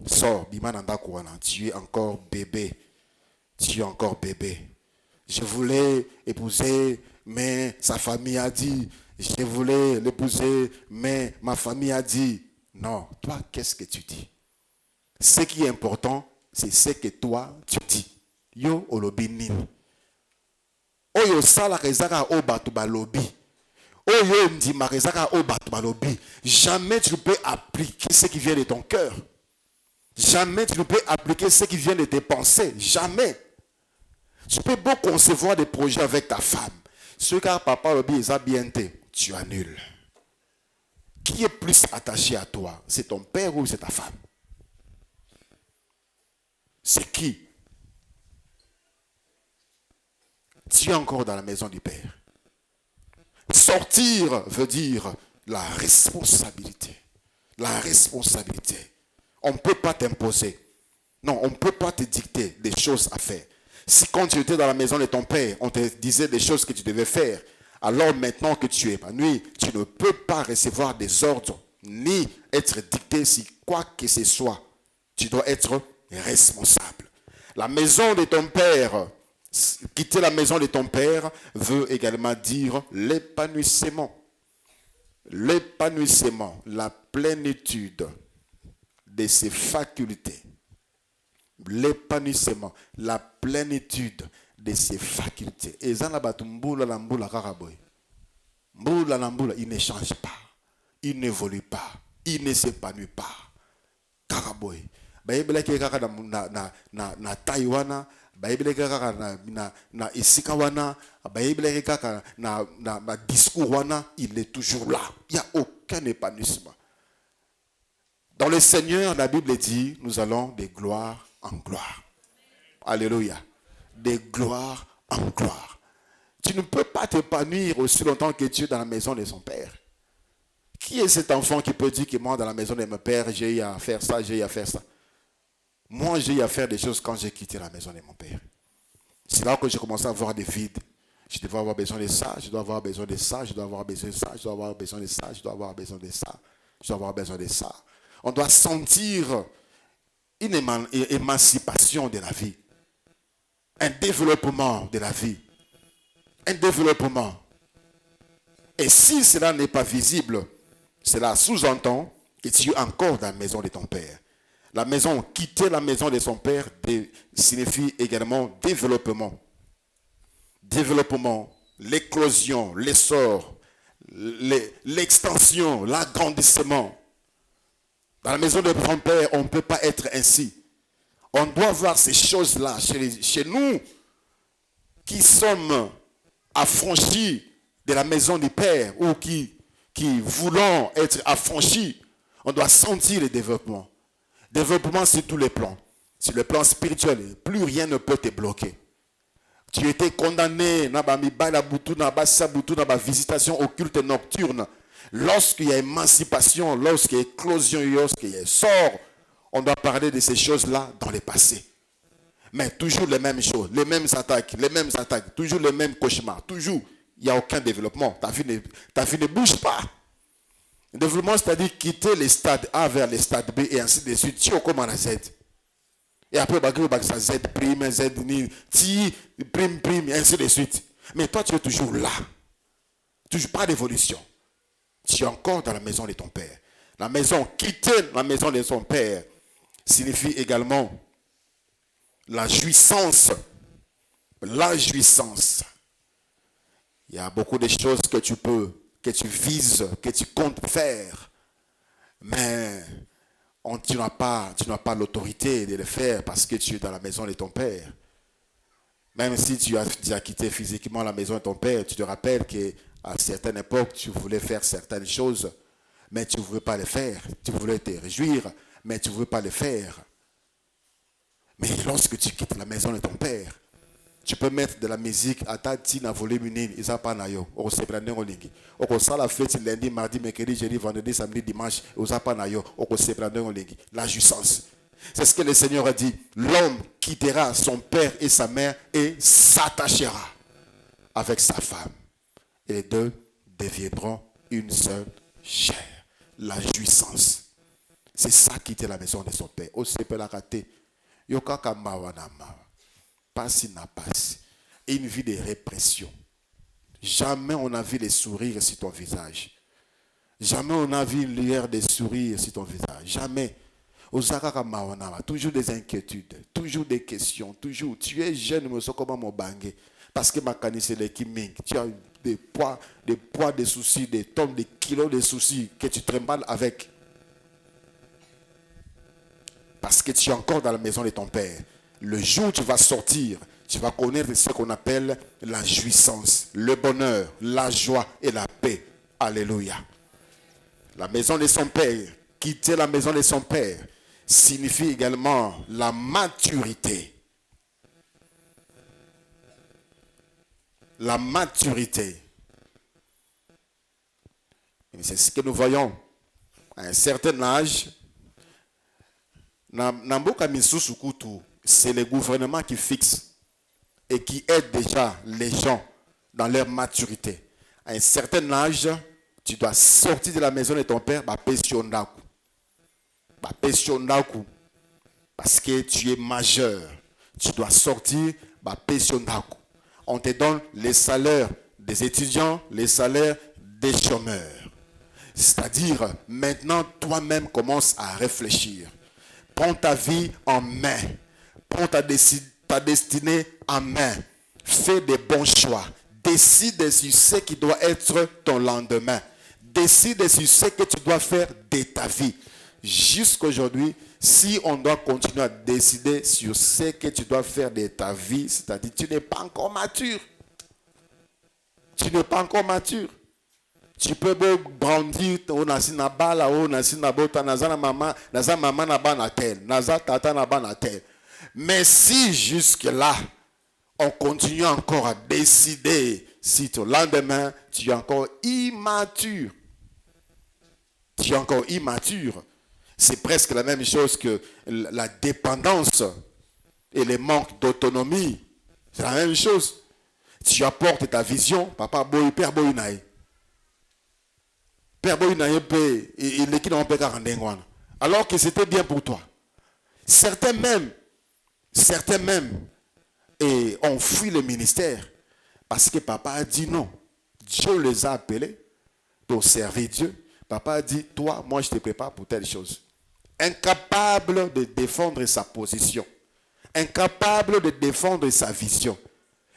Sors, Bimananda Kouana. Tu es encore bébé. Tu es encore bébé. Je voulais épouser, mais sa famille a dit. Je voulais l'épouser, mais ma famille a dit. Non, toi, qu'est-ce que tu dis? Ce qui est important, c'est ce que toi, tu dis. Yo olobi nini. Oyo sala rezaka o batu balobi. Oyo ndima rezaka o batu balobi. Jamais tu ne peux appliquer ce qui vient de ton cœur. Jamais tu ne peux appliquer ce qui vient de tes pensées. Jamais. Tu peux beau concevoir des projets avec ta femme. Ce car papa lobi est bien tu annules. Qui est plus attaché à toi? C'est ton père ou c'est ta femme? C'est qui? Tu es encore dans la maison du père. Sortir veut dire la responsabilité. La responsabilité. On ne peut pas t'imposer. Non, on ne peut pas te dicter des choses à faire. Si quand tu étais dans la maison de ton père, on te disait des choses que tu devais faire, alors maintenant que tu es épanoui, tu ne peux pas recevoir des ordres, ni être dicté si quoi que ce soit. Tu dois être responsable. La maison de ton père, quitter la maison de ton père veut également dire l'épanouissement. L'épanouissement, la plénitude de ses facultés. L'épanouissement, la plénitude de ses facultés. Et ça, il ne change pas, il n'évolue pas, il ne s'épanouit pas. Karaboy. Baibele kaka na Taïwana, Baibele kaka na Isikawana, Baibele kaka na discours wana, il est toujours là. Il n'y a aucun épanouissement. Dans le Seigneur, la Bible dit, nous allons de gloire en gloire. Alléluia. De gloire en gloire. Tu ne peux pas t'épanouir aussi longtemps que tu es dans la maison de son père. Qui est cet enfant qui peut dire que moi, dans la maison de mon père, j'ai eu à faire ça, j'ai eu à faire ça? Moi, j'ai eu à faire des choses quand j'ai quitté la maison de mon père. C'est là que j'ai commencé à avoir des vides. Je devais avoir besoin de ça, je dois avoir besoin de ça, je dois avoir besoin de ça, je dois avoir besoin de ça, je dois avoir besoin de ça, je dois avoir besoin de ça. On doit sentir une émancipation de la vie. Un développement de la vie. un développement. Et si cela n'est pas visible, cela sous-entend que tu es encore dans la maison de ton père. La maison, quitter la maison de son père signifie également développement. Développement, l'éclosion, l'essor, l'extension, l'agrandissement. Dans la maison de son père, on ne peut pas être ainsi. On doit voir ces choses-là chez nous qui sommes affranchis de la maison du Père ou qui voulons être affranchis. On doit sentir le développement. Développement sur tous les plans. Sur le plan spirituel, plus rien ne peut te bloquer. Tu étais condamné dans la visitation occulte nocturne. Lorsqu'il y a émancipation, lorsqu'il y a éclosion, lorsqu'il y a sort, on doit parler de ces choses-là dans le passé. Mais toujours les mêmes choses, les mêmes attaques, toujours les mêmes cauchemars, toujours, il n'y a aucun développement. Ta vie ne bouge pas. Le développement, c'est-à-dire quitter les stades A vers les stades B et ainsi de suite. Tu es comme à Z. Et après, ça Z prime, Z T prime, et ainsi de suite. Mais toi, tu es toujours là. Toujours pas d'évolution. Tu es encore dans la maison de ton père. La maison, quitter la maison de son père signifie également la jouissance. La jouissance. Il y a beaucoup de choses que tu vises, que tu comptes faire. Mais tu n'as pas l'autorité de le faire parce que tu es dans la maison de ton père. Même si tu as quitté physiquement la maison de ton père, tu te rappelles qu'à certaines époques, tu voulais faire certaines choses, mais tu ne voulais pas les faire. Tu voulais te réjouir, mais tu ne voulais pas les faire. Mais lorsque tu quittes la maison de ton père, tu peux mettre de la musique à ta tina volume nini, isa pa na yo, oko seprande ngolingi. Oko sala fête lundi, mardi, mercredi, jeudi, vendredi, samedi, dimanche, isa pa na yo, oko seprande ngolingi. La jouissance. C'est ce que le Seigneur a dit. L'homme quittera son père et sa mère et s'attachera avec sa femme. Et les deux deviendront une seule chair. La jouissance. C'est ça quitter la maison de son père. Au sepe la raté. Yokaka mawanama. Passe n'a passe. Une vie de répression. Jamais on a vu les sourires sur ton visage. Jamais on a vu une lueur de sourire sur ton visage. Jamais. Toujours des inquiétudes, toujours des questions, toujours. Tu es jeune, mais c'est comme mon bangé. Parce que ma canisse est l'équiming. Tu as des poids, des soucis, des tonnes, des kilos de soucis que tu trimbales avec. Parce que tu es encore dans la maison de ton père. Le jour où tu vas sortir, tu vas connaître ce qu'on appelle la jouissance, le bonheur, la joie et la paix. Alléluia. La maison de son père, quitter la maison de son père, signifie également la maturité. La maturité. Et c'est ce que nous voyons. À un certain âge, c'est le gouvernement qui fixe et qui aide déjà les gens dans leur maturité. À un certain âge, tu dois sortir de la maison de ton père, parce que tu es majeur. Tu dois sortir, on te donne les salaires des étudiants, les salaires des chômeurs. C'est-à-dire, maintenant, toi-même commence à réfléchir. Prends ta vie en main. Prends ta destinée en main. Fais des bons choix. Décide sur ce qui doit être ton lendemain. Décide sur ce que tu dois faire de ta vie. Jusqu'aujourd'hui, si on doit continuer à décider sur ce que tu dois faire de ta vie, c'est-à-dire tu n'es pas encore mature. Tu n'es pas encore mature. Tu peux brandir, on a si na bala, on a si na bota, naza maman na ba na tel, naza tata na ba na tel. Mais si jusque-là, on continue encore à décider si ton lendemain, tu es encore immature. Tu es encore immature. C'est presque la même chose que la dépendance et le manque d'autonomie. C'est la même chose. Tu apportes ta vision, papa boy, père boy naï. Père boy naï peut, il est qui n'en peut qu'à rendre. Alors que c'était bien pour toi. Certains même, et ont fui le ministère Parce que papa a dit non. Dieu les a appelés pour servir Dieu. Papa a dit, toi, moi je te prépare pour telle chose. Incapable de défendre sa position. Incapable de défendre sa vision.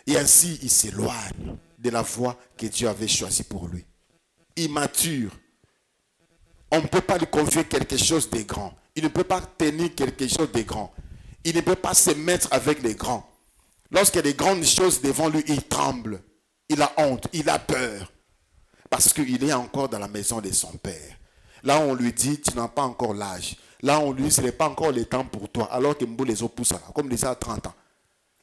Et ainsi, il s'éloigne de la voie que Dieu avait choisie pour lui. Immature. On ne peut pas lui confier quelque chose de grand. Il ne peut pas tenir quelque chose de grand. Il ne peut pas se mettre avec les grands. Lorsqu'il y a des grandes choses devant lui, il tremble. Il a honte, il a peur. Parce qu'il est encore dans la maison de son père. Là, on lui dit, tu n'as pas encore l'âge. Là, on lui dit, ce n'est pas encore le temps pour toi. Alors que Mbou les autres poussent, comme il disait à 30 ans.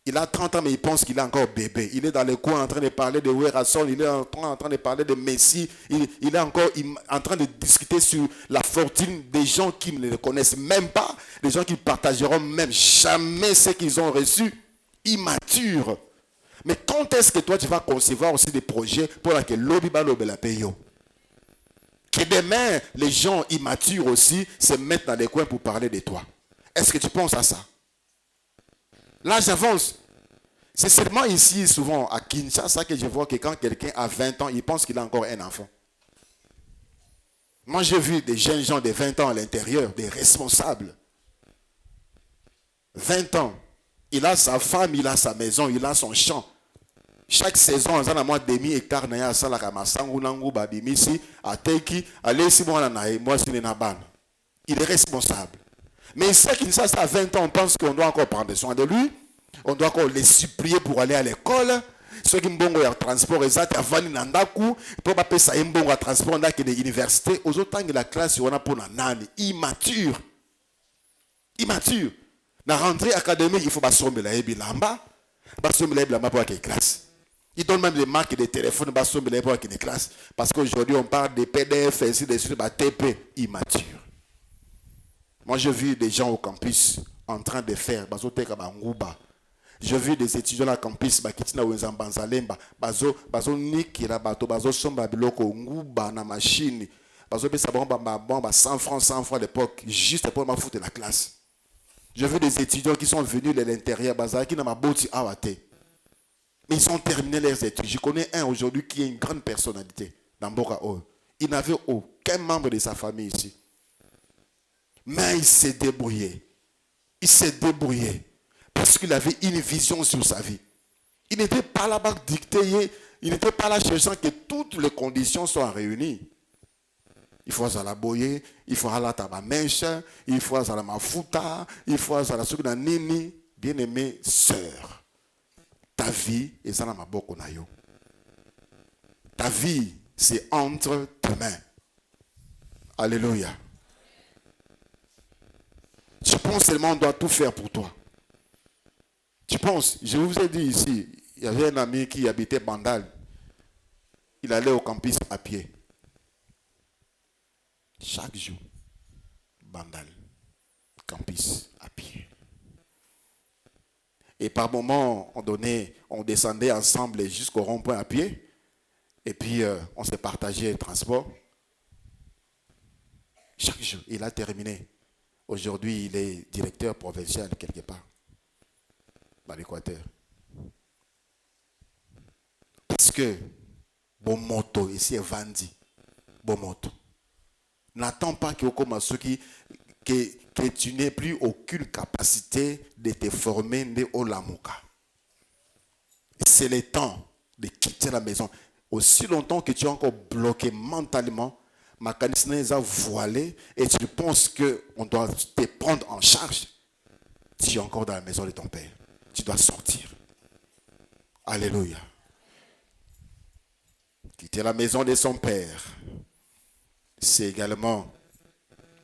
Il a 30 ans, mais il pense qu'il est encore bébé. Il est dans les coins en train de parler de Werason. Il est en train de parler de Messi. Il est encore en train de discuter sur la fortune des gens qui ne le connaissent même pas. Des gens qui partageront même jamais ce qu'ils ont reçu. Immature. Mais quand est-ce que toi, tu vas concevoir aussi des projets pour que l'Obiba la paye? Que demain, les gens immatures aussi se mettent dans les coins pour parler de toi. Est-ce que tu penses à ça? Là, j'avance. C'est seulement ici, souvent, à Kinshasa, que je vois que quand quelqu'un a 20 ans, il pense qu'il a encore un enfant. Moi, j'ai vu des jeunes gens de 20 ans à l'intérieur, des responsables. 20 ans. Il a sa femme, il a sa maison, il a son champ. Chaque saison, on a moins demi hectare na ya sala kama sangu nangu babimisi ateki alesi mwana na moi c'est naban. Il est responsable. Mais il sait qu'il ça à 20 ans, on pense qu'on doit encore prendre soin de lui, on doit encore les supplier pour aller à l'école. Ceux qui mbongo ya transport exact avant nandaku, pour pas payer ça mbongo à transport dans l'université, aux autres de la classe on a pour nani immature. Immature. Na rentrée académique, il faut pas sommer la bilamba, pas sommer la bilamba pour la classe. Ils donnent même des marques de téléphone pour les classes. Parce qu'aujourd'hui, on parle des PDF, ainsi de suite, TP, immature. Moi, j'ai vu des gens au campus en train de faire, j'ai vu des étudiants au campus, machine, 100 francs à l'époque, juste pour me foutre de la classe. J'ai vu des étudiants qui sont venus de l'intérieur, qui n'ont pas mais ils ont terminé leurs études. Je connais un aujourd'hui qui est une grande personnalité dans Boka O. Il n'avait aucun membre de sa famille ici. Mais il s'est débrouillé. Il s'est débrouillé. Parce qu'il avait une vision sur sa vie. Il n'était pas là-bas dicté. Il n'était pas là cherchant que toutes les conditions soient réunies. Il faut à la boyer, il faut à la tabamèche, il faut à la mafuta, il faut à la souk nini. Bien-aimée sœur. Ta vie est dans ma boko na yo. Ta vie, c'est entre tes mains. Alléluia. Tu penses seulement on doit tout faire pour toi. Tu penses, je vous ai dit ici, il y avait un ami qui habitait Bandal. Il allait au campus à pied. Chaque jour, Bandal, campus à pied. Et par moment, on descendait ensemble jusqu'au rond-point à pied. Et puis, on s'est partagé le transport. Chaque jour, il a terminé. Aujourd'hui, il est directeur provincial quelque part. Dans l'Équateur. Parce que, bon moto, ici est vendu. Bon moto. N'attends pas que que tu n'aies plus aucune capacité de te former au Lamouka. C'est le temps de quitter la maison. Aussi longtemps que tu es encore bloqué mentalement, ma mécanisme est voilé et tu penses qu'on doit te prendre en charge. Tu es encore dans la maison de ton père. Tu dois sortir. Alléluia. Quitter la maison de son père, c'est également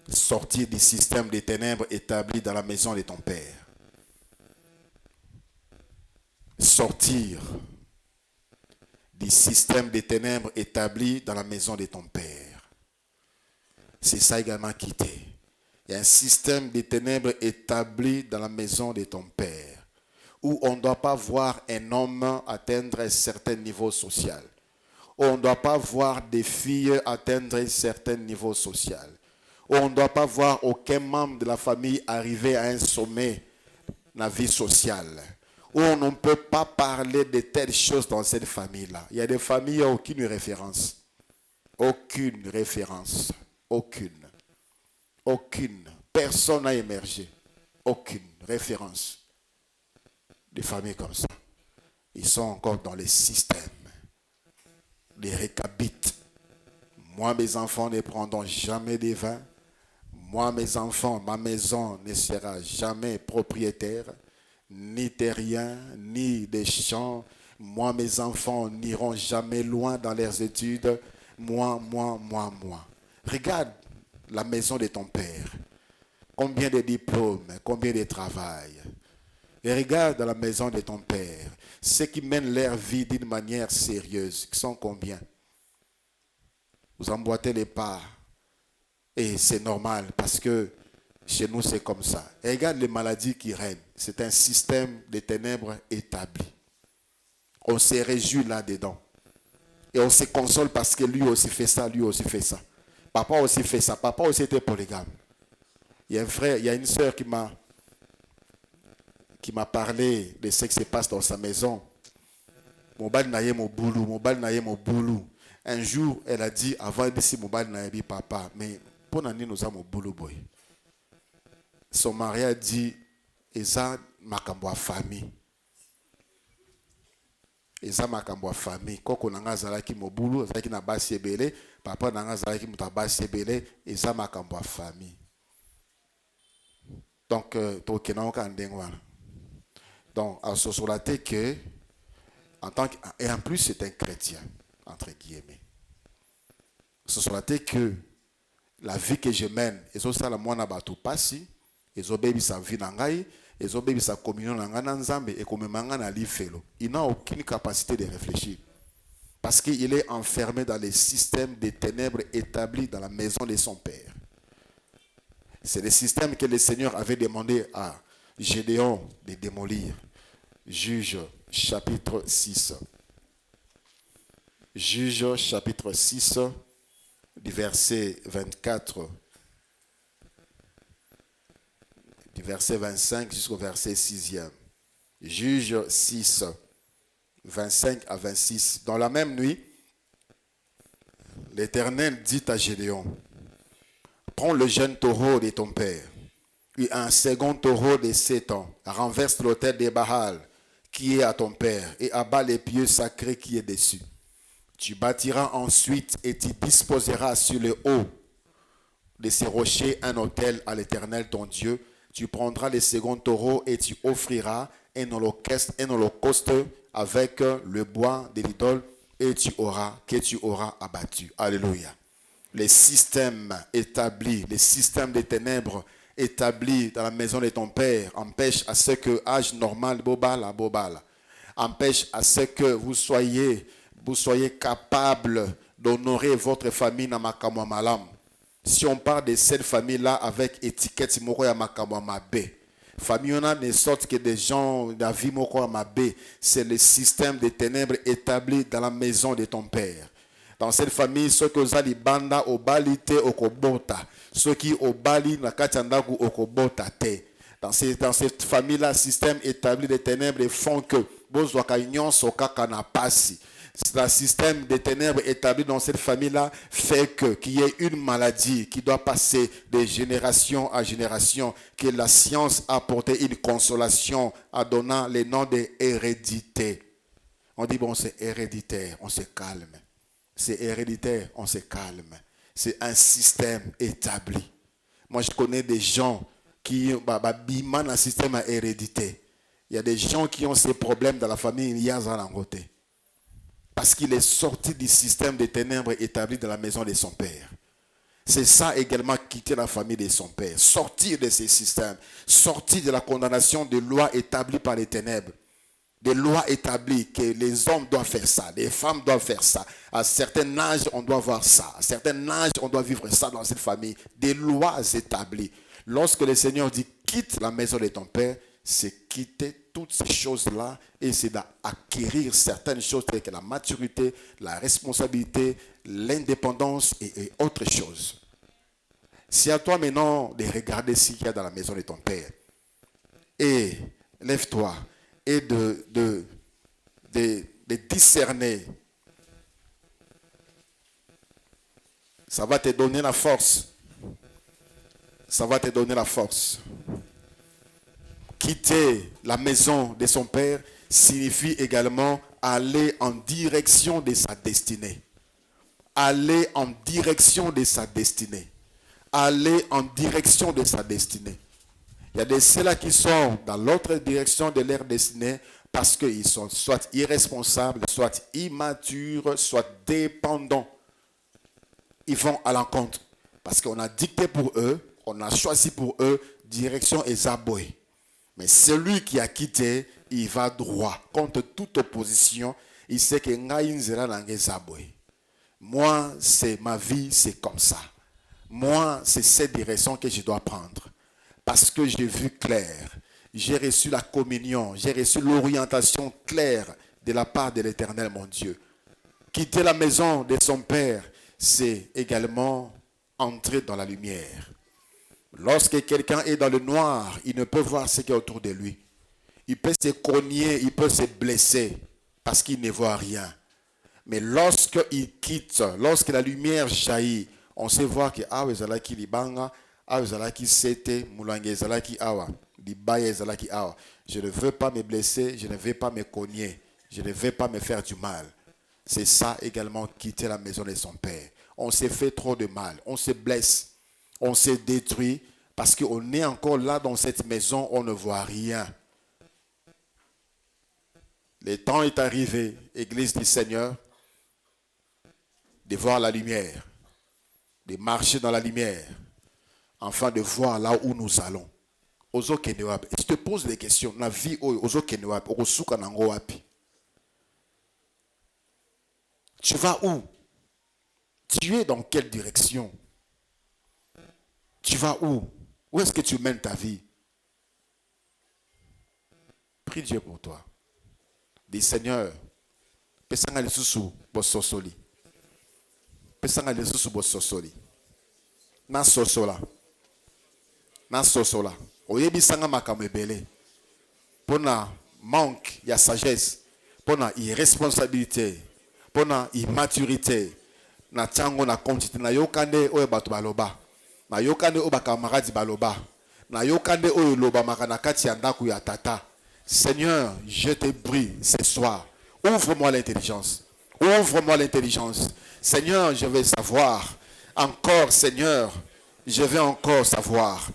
sortir du système des ténèbres établi dans la maison de ton père. Sortir du système des ténèbres établi dans la maison de ton père. C'est ça également quitter. Il y a un système des ténèbres établi dans la maison de ton père, où on ne doit pas voir un homme atteindre un certain niveau social. Où on ne doit pas voir des filles atteindre un certain niveau social. Où on ne doit pas voir aucun membre de la famille arriver à un sommet dans la vie sociale. où on ne peut pas parler de telles choses dans cette famille-là. Il y a des familles, il n'y a aucune référence. Aucune référence. Aucune. Aucune. Personne n'a émergé. Aucune référence. Des familles comme ça. Ils sont encore dans les systèmes. Les récabites. Moi, mes enfants ne prendront jamais des vins. Moi, mes enfants, ma maison ne sera jamais propriétaire, ni terrien, ni des champs. Moi, mes enfants n'iront jamais loin dans leurs études. Moi. Regarde la maison de ton père. Combien de diplômes, combien de travail. Et regarde la maison de ton père. Ceux qui mènent leur vie d'une manière sérieuse, qui sont combien? Vous emboîtez les pas. Et c'est normal parce que chez nous c'est comme ça. Et regarde les maladies qui règnent. C'est un système de ténèbres établi. On se réjouit là-dedans. Et on se console parce que lui aussi fait ça, lui aussi fait ça. Papa aussi fait ça. Papa aussi était polygame. Il y a un frère, il y a une sœur qui m'a parlé de ce qui se passe dans sa maison. Mobile naye mo boulou. Un jour, elle a dit, avant de si mobile naye papa, mais pour nani nous avons boulot boy. Son mari a dit, eza makambo famille. Eza makambo famille. Koko nanga zalaki mo boulou, zalaki na basi ebele, papa nanga zalaki muta basi ebele, eza makambo famille. Donc, donc, à ce sur que, et en plus, c'est un chrétien, entre guillemets. Ce sur que la vie que je mène, et ça, la moine batu passi, et so baby sa vie nangai, et so baby sa communion nangana nzambe, et comme mangana li felo. Il n'a aucune capacité de réfléchir. Parce qu'il est enfermé dans les systèmes des ténèbres établis dans la maison de son père. C'est le système que le Seigneur avait demandé à Gédéon de démolir. Juge chapitre 6. Juge chapitre 6, du verset 24, du verset 25 jusqu'au verset 6e. Juge 6, 25 à 26. Dans la même nuit, l'Éternel dit à Gédéon, prends le jeune taureau de ton père, puis un second taureau de 7 ans, renverse l'autel de Baal qui est à ton père et abat les pieux sacrés qui est dessus. Tu bâtiras ensuite et tu disposeras sur le haut de ces rochers un autel à l'Éternel ton Dieu. Tu prendras le second taureau et tu offriras un holocauste avec le bois de l'idole et tu auras abattu. Alléluia. Les systèmes établis, les systèmes des ténèbres établis dans la maison de ton père empêchent à ce que âge normal, bobala, empêche à ce que vous soyez capable d'honorer votre famille dans makamwa malam. Si on parle de cette famille-là avec étiquette moko ya makamwa mabe, famille on a ne sorte que des gens la vie moko ya mabe, c'est le système des ténèbres établi dans la maison de ton père. Dans cette famille, ceux qui ont banda obalite okobota, ceux qui obali na kachandaku okobota te. Dans cette famille-là, système établi des ténèbres font que bozwaka nyonso kaka na pasi. Le système des ténèbres établi dans cette famille-là fait qu'il y ait une maladie qui doit passer de génération à génération, que la science a apporté une consolation en donnant le nom de hérédité. On dit bon, c'est héréditaire, on se calme. C'est héréditaire, on se calme. C'est un système établi. Moi, je connais des gens qui ont un système à hérédité. Il y a des gens qui ont ces problèmes dans la famille, il y a un côté. Parce qu'il est sorti du système des ténèbres établi dans la maison de son père. C'est ça également quitter la famille de son père. Sortir de ces systèmes. Sortir de la condamnation des lois établies par les ténèbres. Des lois établies que les hommes doivent faire ça, les femmes doivent faire ça. À certain âge, on doit voir ça. À certain âge, on doit vivre ça dans cette famille. Des lois établies. Lorsque le Seigneur dit quitte la maison de ton père, c'est quitter toutes ces choses-là et c'est d'acquérir certaines choses telles que la maturité, la responsabilité, l'indépendance et autres choses. C'est à toi maintenant de regarder ce qu'il y a dans la maison de ton père. Et lève-toi. et de discerner. Ça va te donner la force. Ça va te donner la force. Quitter la maison de son père signifie également aller en direction de sa destinée. Aller en direction de sa destinée. Aller en direction de sa destinée. Il y a des ceux-là qui sont dans l'autre direction de leur destinée parce qu'ils sont soit irresponsables, soit immatures, soit dépendants. Ils vont à l'encontre parce qu'on a dicté pour eux, on a choisi pour eux direction Esaboé. Mais celui qui a quitté, il va droit contre toute opposition. Il sait que moi, c'est ma vie, c'est comme ça. Moi, c'est cette direction que je dois prendre. Parce que j'ai vu clair. J'ai reçu la communion. J'ai reçu l'orientation claire de la part de l'Éternel, mon Dieu. Quitter la maison de son père, c'est également entrer dans la lumière. Lorsque quelqu'un est dans le noir, il ne peut voir ce qui est autour de lui. Il peut se cogner, il peut se blesser parce qu'il ne voit rien. Mais lorsqu'il quitte, lorsque la lumière jaillit, on sait voir que ezalaki libanga, ezalaki sete, mulange ezalaki awa, libaya ezalaki awa. Je ne veux pas me blesser, je ne veux pas me cogner, je ne veux pas me faire du mal. C'est ça également quitter la maison de son père. On s'est fait trop de mal, on se blesse, on s'est détruit parce qu'on est encore là dans cette maison, on ne voit rien. Le temps est arrivé, Église du Seigneur, de voir la lumière, de marcher dans la lumière, afin de voir là où nous allons. Je te pose des questions. La vie, tu vas où? Tu es dans quelle direction? Tu vas où? Où est-ce que tu mènes ta vie? Prie Dieu pour toi. Dis Seigneur, pesanga lisusu bososoli. Pesanga lisusu bososoli. Na sosola. Na sosola. Oyebisanga makambo ebele. Pona manque ya sagesse, pona irresponsabilité, pona immaturité. Na tango na kontite na yokande oyo bato baloba. Na yokande oyo bakamaradi baloba. Na yokande oyo loba makana kati ya ndaku ya tata. Seigneur, je te prie ce soir. Ouvre-moi l'intelligence. Ouvre-moi l'intelligence. Seigneur, je vais savoir. Encore, Seigneur, je vais encore savoir.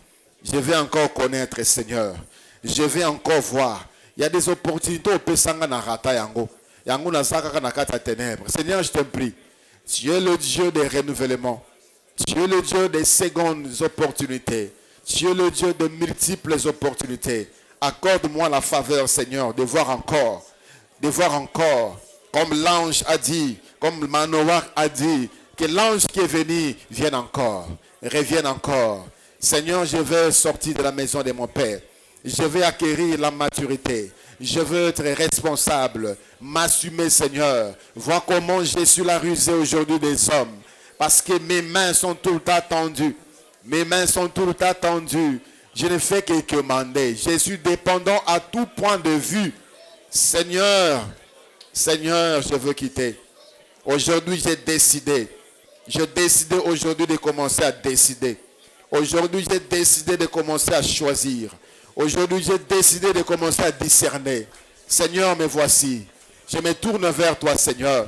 Je vais encore connaître, Seigneur. Je vais encore voir. Il y a des opportunités au Pesanga na rata yango. Yango na saka na kata ténèbres. Seigneur, je te prie. Tu es le Dieu des renouvellements. Tu es le Dieu des secondes opportunités. Tu es le Dieu de multiples opportunités. Accorde-moi la faveur, Seigneur, de voir encore. De voir encore. Comme l'ange a dit, comme Manoach a dit, que l'ange qui est venu vienne encore. Revienne encore. Seigneur, je veux sortir de la maison de mon Père. Je veux acquérir la maturité. Je veux être responsable. M'assumer, Seigneur. Vois comment je suis la rusée aujourd'hui des hommes. Parce que mes mains sont tout le temps tendues. Mes mains sont tout le temps tendues. Je ne fais que commander. Je suis dépendant à tout point de vue. Seigneur, Seigneur, je veux quitter. Aujourd'hui, j'ai décidé. J'ai décidé aujourd'hui de commencer à décider. Aujourd'hui, j'ai décidé de commencer à choisir. Aujourd'hui, j'ai décidé de commencer à discerner. Seigneur, me voici. Je me tourne vers toi, Seigneur.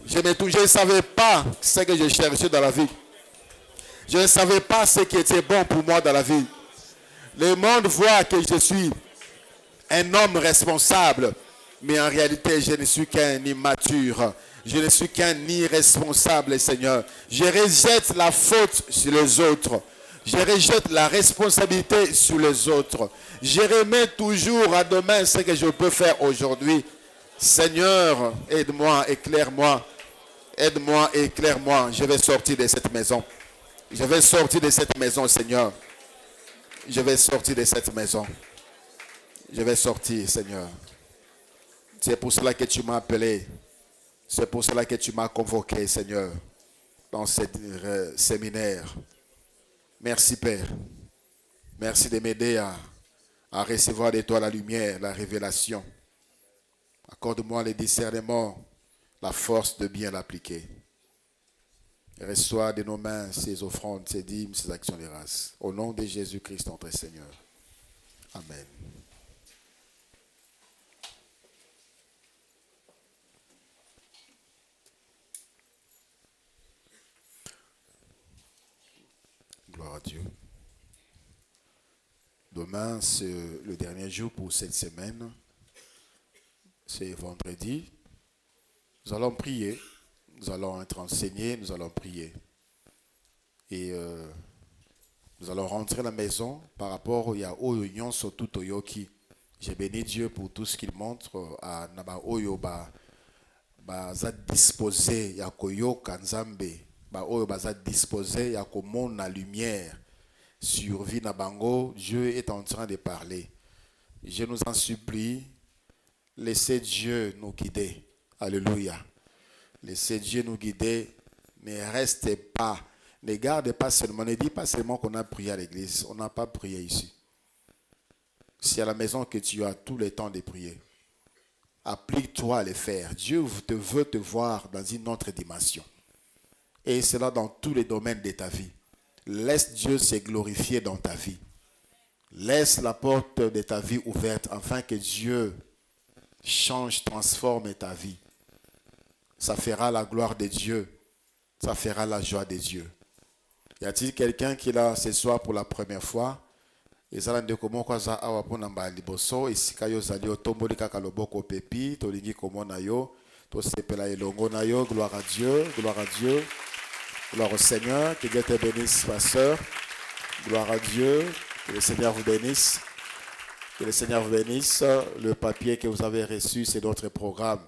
Je ne savais pas ce que je cherchais dans la vie. Je ne savais pas ce qui était bon pour moi dans la vie. Le monde voit que je suis un homme responsable. Mais en réalité, je ne suis qu'un immature. Je ne suis qu'un irresponsable, Seigneur. Je rejette la faute sur les autres. Je rejette la responsabilité sur les autres. Je remets toujours à demain ce que je peux faire aujourd'hui. Seigneur, aide-moi, éclaire-moi. Aide-moi, éclaire-moi. Je vais sortir de cette maison. Je vais sortir de cette maison, Seigneur. Je vais sortir de cette maison. Je vais sortir, Seigneur. C'est pour cela que tu m'as appelé. C'est pour cela que tu m'as convoqué, Seigneur, dans ce séminaire. Merci, Père. Merci de m'aider à recevoir de toi la lumière, la révélation. Accorde-moi le discernement, la force de bien l'appliquer. Et reçois de nos mains ces offrandes, ces dîmes, ces actions de grâce. Au nom de Jésus-Christ, notre Seigneur. Amen. Gloire à Dieu. Demain, c'est le dernier jour pour cette semaine. C'est vendredi. Nous allons prier. Nous allons être enseignés. Nous allons prier. Et nous allons rentrer à la maison par rapport au Oyo surtout Toyoki. J'ai béni Dieu pour tout ce qu'il montre à Naba Oyo za disposé ya koyoka nzambe ba oyo baza disposé ya komona la lumière sur vie na bango. Dieu est en train de parler. Je nous en supplie, laissez Dieu nous guider. Alléluia. Laissez Dieu nous guider. Ne restez pas, ne gardez pas seulement, ne dites pas seulement qu'on a prié à l'église. On n'a pas prié ici. C'est à la maison que tu as tout le temps de prier. Applique-toi à le faire. Dieu veut te voir dans une autre dimension. Et cela dans tous les domaines de ta vie. Laisse Dieu se glorifier dans ta vie. Laisse la porte de ta vie ouverte afin que Dieu change, transforme ta vie. Ça fera la gloire de Dieu. Ça fera la joie de Dieu. Y a-t-il quelqu'un qui est là ce soir pour la première fois? Ezala ndeko moko aza awa pona mba liboso esika yo zali otomboli kaka loboko pepi tolingi komona yo tosepela elongo na yo. Gloire à Dieu, gloire à Dieu, gloire au Seigneur. Que Dieu te bénisse, ma soeur. Gloire à Dieu, que le Seigneur vous bénisse. Que le Seigneur vous bénisse. Le papier que vous avez reçu, c'est notre programme.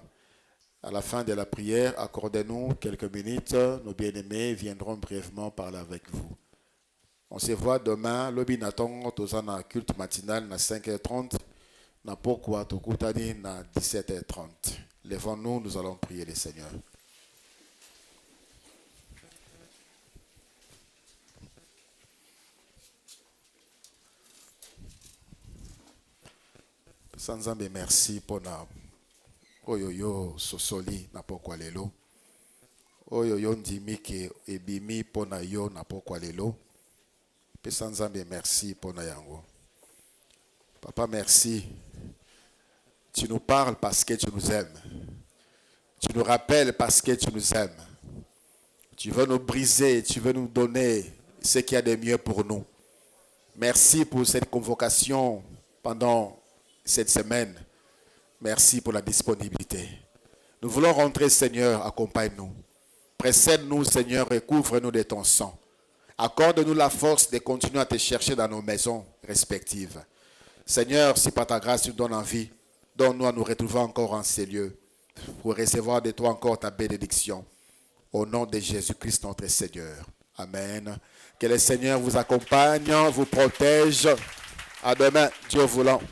À la fin de la prière, accordez-nous quelques minutes. Nos bien-aimés viendront brièvement parler avec vous. On se voit demain, lobi natongo tozana culte matinal na 5h30, na pokwa tokutani na 17h30. Lèvons-nous, nous allons prier le Seigneur. Sanzambe, merci pour na oyoyo sosoli na pokwa lelo. Oyoyo ndimike ebimi pona yo na pokwa lelo. Sanzambe, merci pour na yango. Papa, merci. Tu nous parles parce que tu nous aimes. Tu nous rappelles parce que tu nous aimes. Tu veux nous briser, tu veux nous donner ce qu'il y a de mieux pour nous. Merci pour cette convocation pendant cette semaine. Merci pour la disponibilité. Nous voulons rentrer, Seigneur, accompagne-nous. Précède-nous, Seigneur, et couvre-nous de ton sang. Accorde-nous la force de continuer à te chercher dans nos maisons respectives. Seigneur, si par ta grâce tu nous donnes envie, donne-nous à nous retrouver encore en ces lieux pour recevoir de toi encore ta bénédiction. Au nom de Jésus-Christ, notre Seigneur. Amen. Que le Seigneur vous accompagne, vous protège. À demain, Dieu voulant.